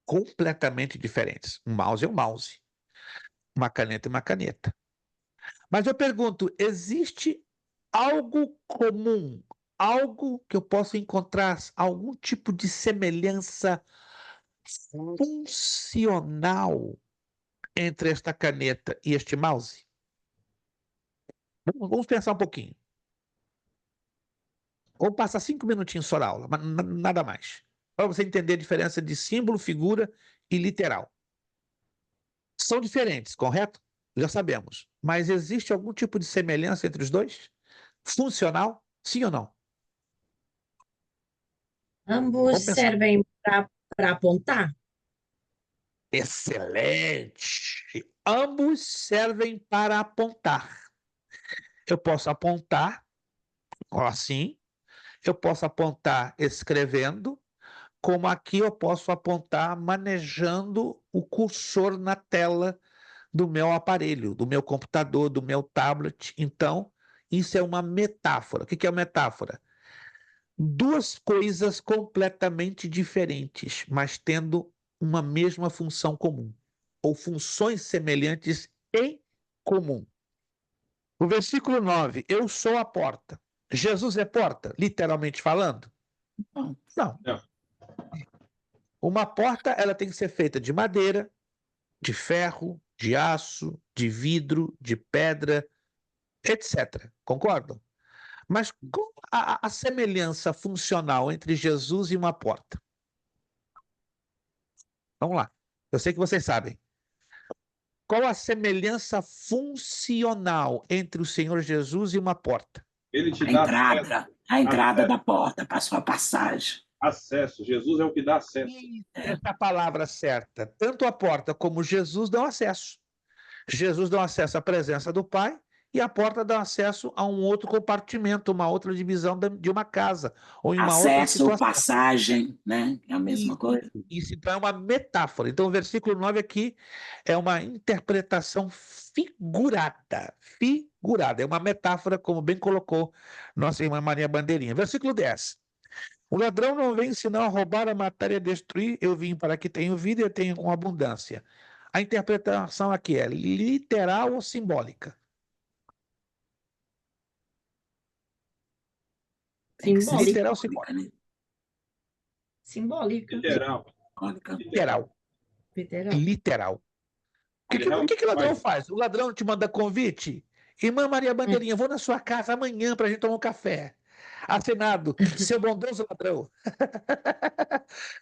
Completamente diferentes. Um mouse é um mouse. Uma caneta é uma caneta. Mas eu pergunto, existe algo comum, algo que eu possa encontrar, algum tipo de semelhança funcional entre esta caneta e este mouse? Vamos pensar um pouquinho. Ou passar 5 minutinhos só na aula, mas nada mais. Para você entender a diferença de símbolo, figura e literal. São diferentes, correto? Já sabemos. Mas existe algum tipo de semelhança entre os dois? Funcional? Sim ou não? Ambos Vamos pensar. servem para apontar? Excelente! Ambos servem para apontar. Eu posso apontar assim, eu posso apontar escrevendo, como aqui eu posso apontar manejando o cursor na tela do meu aparelho, do meu computador, do meu tablet. Então, isso é uma metáfora. O que é uma metáfora? Duas coisas completamente diferentes, mas tendo uma mesma função comum, ou funções semelhantes em comum. O versículo 9: eu sou a porta. Jesus é porta, literalmente falando? Não. Não. Não. Uma porta, ela tem que ser feita de madeira, de ferro, de aço, de vidro, de pedra, etc. Concordam? Mas qual a semelhança funcional entre Jesus e uma porta? Vamos lá. Eu sei que vocês sabem. Qual a semelhança funcional entre o Senhor Jesus e uma porta? Ele te A dá entrada da porta, para a sua passagem. acesso. Jesus é o que dá acesso. Essa é a palavra certa. Tanto a porta como Jesus dão acesso. Jesus dá acesso à presença do Pai e a porta dá acesso a um outro compartimento, uma outra divisão de uma casa ou em uma outra Acesso, situação. passagem, né? É a mesma coisa. Isso então é uma metáfora. Então o versículo 9 aqui é uma interpretação figurada. Figurada. É uma metáfora, como bem colocou nossa irmã Maria Bandeirinha. Versículo 10. O ladrão não vem senão a roubar, a matar e a destruir. Eu vim para que tenham vida e eu tenho com abundância. A interpretação aqui é literal ou simbólica? Tem que ser Simbólica. Literal ou simbólica, simbólica? né? Simbólica. Literal. Simbólica. Literal. Literal. Literal. O Ele que o realmente ladrão vai. faz? O ladrão te manda convite? Irmã Maria Bandeirinha, vou na sua casa amanhã para a gente tomar um café. Assinado, seu bondoso ladrão.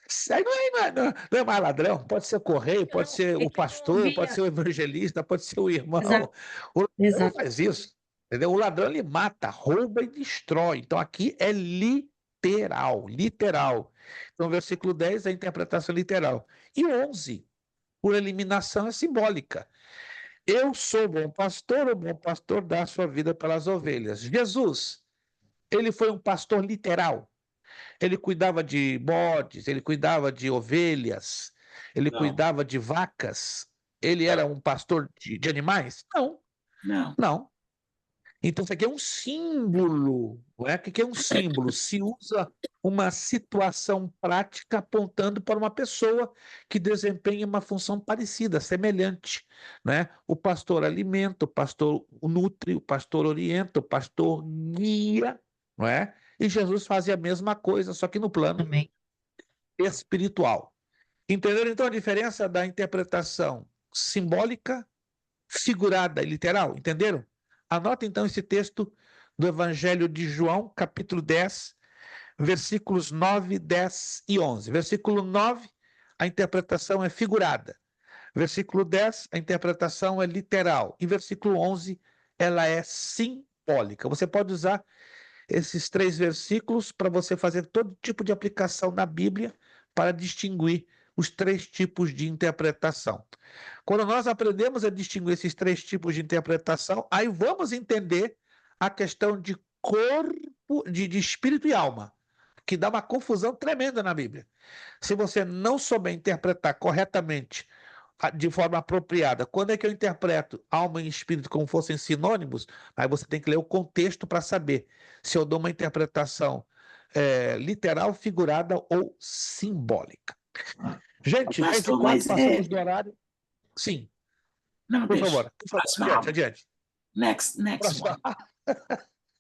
Isso aí não é mais ladrão. Pode ser o correio, pode Não, ser é o que eu pastor, pode ouvia. ser o evangelista, pode ser o irmão. Exato. O ladrão não Exato. faz isso. Entendeu? O ladrão ele mata, rouba e destrói. Então aqui é literal, literal. Então, versículo 10 é a interpretação literal. E 11, por eliminação, é simbólica. Eu sou o bom pastor dá a sua vida pelas ovelhas. Jesus, ele foi um pastor literal. Ele cuidava de bodes, ele cuidava de ovelhas, ele Não. cuidava de vacas. Ele era um pastor de animais? Não, Não. não. Então, isso aqui é um símbolo. Não é? O que é um símbolo? Se usa uma situação prática apontando para uma pessoa que desempenha uma função parecida, semelhante. Né? O pastor alimenta, o pastor nutre, o pastor orienta, o pastor guia. Não é? E Jesus fazia a mesma coisa, só que no plano Também. espiritual. Entenderam então a diferença da interpretação simbólica, figurada e literal? Entenderam? Anota então esse texto do Evangelho de João, capítulo 10, versículos 9, 10 e 11. Versículo 9, a interpretação é figurada. Versículo 10, a interpretação é literal. E versículo 11, ela é simbólica. Você pode usar esses 3 versículos para você fazer todo tipo de aplicação na Bíblia para distinguir os 3 tipos de interpretação. Quando nós aprendemos a distinguir esses 3 tipos de interpretação, aí vamos entender a questão de corpo, de espírito e alma. que dá uma confusão tremenda na Bíblia. Se você não souber interpretar corretamente, de forma apropriada, quando é que eu interpreto alma e espírito como fossem sinônimos, aí você tem que ler o contexto para saber se eu dou uma interpretação literal, figurada ou simbólica. Gente, 10h04, Pastor, passamos do horário. Sim, não, por deixa. favor, Próxima adiante, aula. adiante. Next Próxima. one.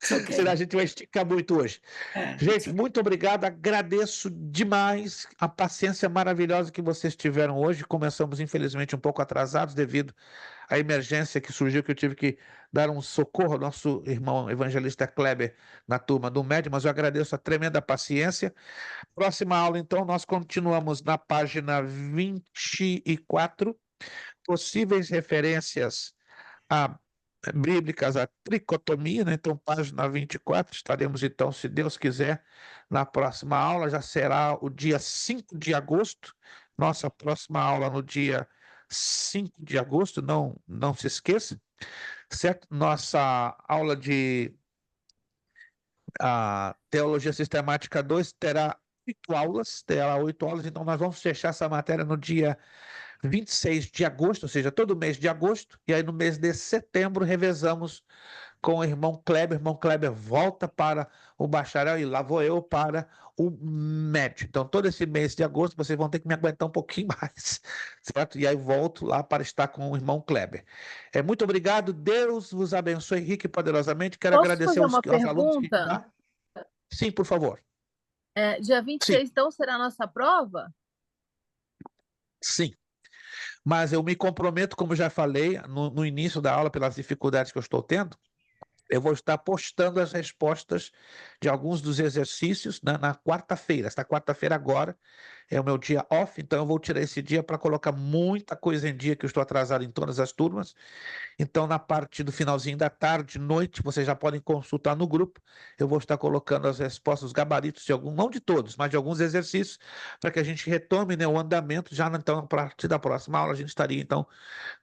It's okay. Senão a gente vai esticar muito hoje. It's Gente, okay. muito obrigado, agradeço demais a paciência maravilhosa que vocês tiveram hoje. Começamos, infelizmente, um pouco atrasados devido à emergência que surgiu, que eu tive que dar um socorro ao nosso irmão evangelista Kleber na turma do MED, mas eu agradeço a tremenda paciência. Próxima aula, então, nós continuamos na página 24, possíveis referências bíblicas, a tricotomia, né? Então, página 24, estaremos então, se Deus quiser, na próxima aula, já será o dia 5 de agosto, nossa próxima aula no dia 5 de agosto, não se esqueça, certo? Nossa aula de Teologia Sistemática 2 terá 8 aulas, então nós vamos fechar essa matéria no dia 26 de agosto, ou seja, todo mês de agosto, e aí no mês de setembro revezamos com o irmão Kleber. O irmão Kleber volta para o bacharel e lá vou eu para o médio. Então, todo esse mês de agosto vocês vão ter que me aguentar um pouquinho mais, certo? E aí volto lá para estar com o irmão Kleber. Muito obrigado, Deus vos abençoe rique e poderosamente. Quero Posso agradecer fazer aos uma alunos que... pergunta? Sim, por favor. Dia 26, então, será a nossa prova? Sim. Mas eu me comprometo, como já falei no início da aula, pelas dificuldades que eu estou tendo, eu vou estar postando as respostas de alguns dos exercícios na quarta-feira. Esta quarta-feira agora é o meu dia off, então eu vou tirar esse dia para colocar muita coisa em dia, que eu estou atrasado em todas as turmas. Então, na parte do finalzinho da tarde, noite, vocês já podem consultar no grupo. Eu vou estar colocando as respostas, os gabaritos de alguns, não de todos, mas de alguns exercícios, para que a gente retome, né, o andamento. Já então, a partir da próxima aula, a gente estaria então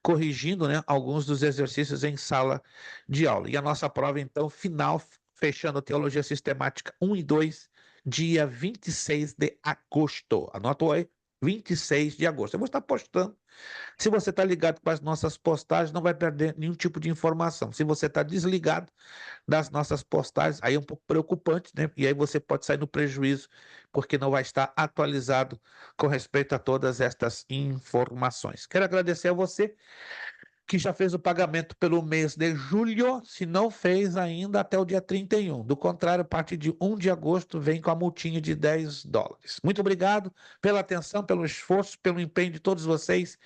corrigindo, né, alguns dos exercícios em sala de aula. E a nossa prova, então, final, fechando Teologia Sistemática 1 e 2, dia 26 de agosto. Anotou aí? 26 de agosto. Eu vou estar postando. Se você está ligado com as nossas postagens, não vai perder nenhum tipo de informação. Se você está desligado das nossas postagens, aí é um pouco preocupante, né? E aí você pode sair no prejuízo, porque não vai estar atualizado com respeito a todas estas informações. Quero agradecer a você que já fez o pagamento pelo mês de julho, se não fez ainda até o dia 31. Do contrário, a partir de 1 de agosto, vem com a multinha de $10. Muito obrigado pela atenção, pelo esforço, pelo empenho de todos vocês.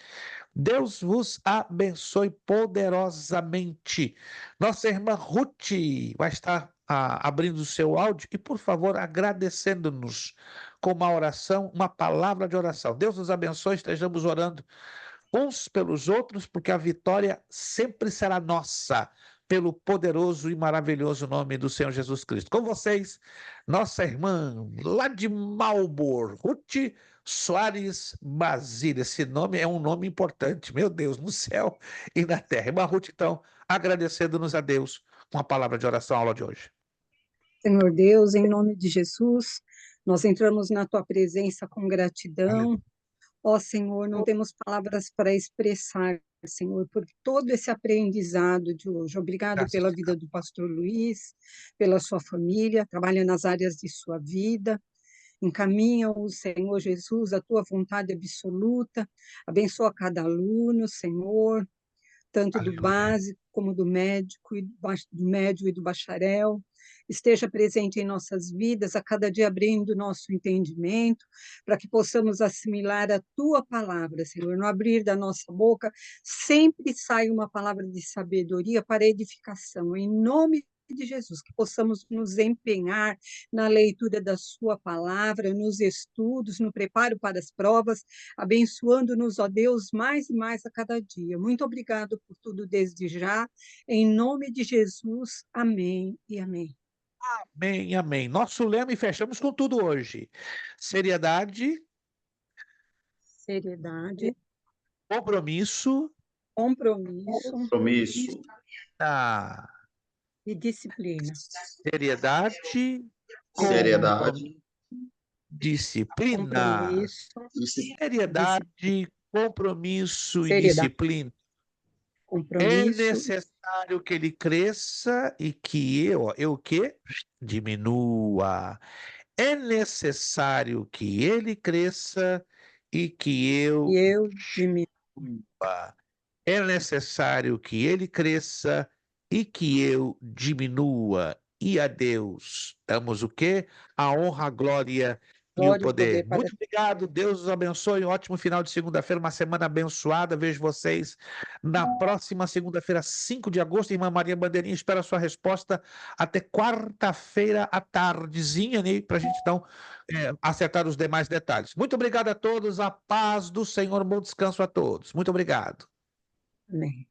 Deus vos abençoe poderosamente. Nossa irmã Ruth vai estar abrindo o seu áudio e, por favor, agradecendo-nos com uma oração, uma palavra de oração. Deus nos abençoe, estejamos orando uns pelos outros, porque a vitória sempre será nossa, pelo poderoso e maravilhoso nome do Senhor Jesus Cristo. Com vocês, nossa irmã lá de Marlborough, Ruth Soares Basílio. Esse nome é um nome importante, meu Deus, no céu e na terra. Irmã Ruth, então, agradecendo-nos a Deus com a palavra de oração, a aula de hoje. Senhor Deus, em nome de Jesus, nós entramos na tua presença com gratidão. Ó Senhor, não temos palavras para expressar, Senhor, por todo esse aprendizado de hoje. Obrigado pela vida do pastor Luiz, pela sua família, trabalha nas áreas de sua vida. Encaminha-o, Senhor Jesus, a tua vontade absoluta. Abençoa cada aluno, Senhor, tanto do básico como do médico, do médio e do bacharel. Esteja presente em nossas vidas, a cada dia abrindo nosso entendimento, para que possamos assimilar a tua palavra, Senhor. No abrir da nossa boca, sempre sai uma palavra de sabedoria para edificação. Em nome de Jesus, que possamos nos empenhar na leitura da sua palavra, nos estudos, no preparo para as provas, abençoando-nos, ó Deus, mais e mais a cada dia. Muito obrigado por tudo desde já, em nome de Jesus, amém e amém. Amém, amém. Nosso lema, e fechamos com tudo hoje: seriedade, compromisso e disciplina. seriedade, Seriedade, disciplina. compromisso, Seriedade, compromisso e seriedade, disciplina. É compromisso, necessário que ele cresça e que eu o quê? Diminua. É necessário que ele cresça e que eu e eu diminuo. diminua. É necessário que ele cresça e que eu diminua. E a Deus damos o quê? A honra, a glória e o Glória e o poder. poder para Muito obrigado. Deus os abençoe. Um ótimo final de segunda-feira, uma semana abençoada. Vejo vocês na próxima segunda-feira, 5 de agosto. Irmã Maria Bandeirinha, espero a sua resposta até quarta-feira à tardezinha, né, para a gente então acertar os demais detalhes. Muito obrigado a todos. A paz do Senhor. Bom descanso a todos. Muito obrigado. Amém.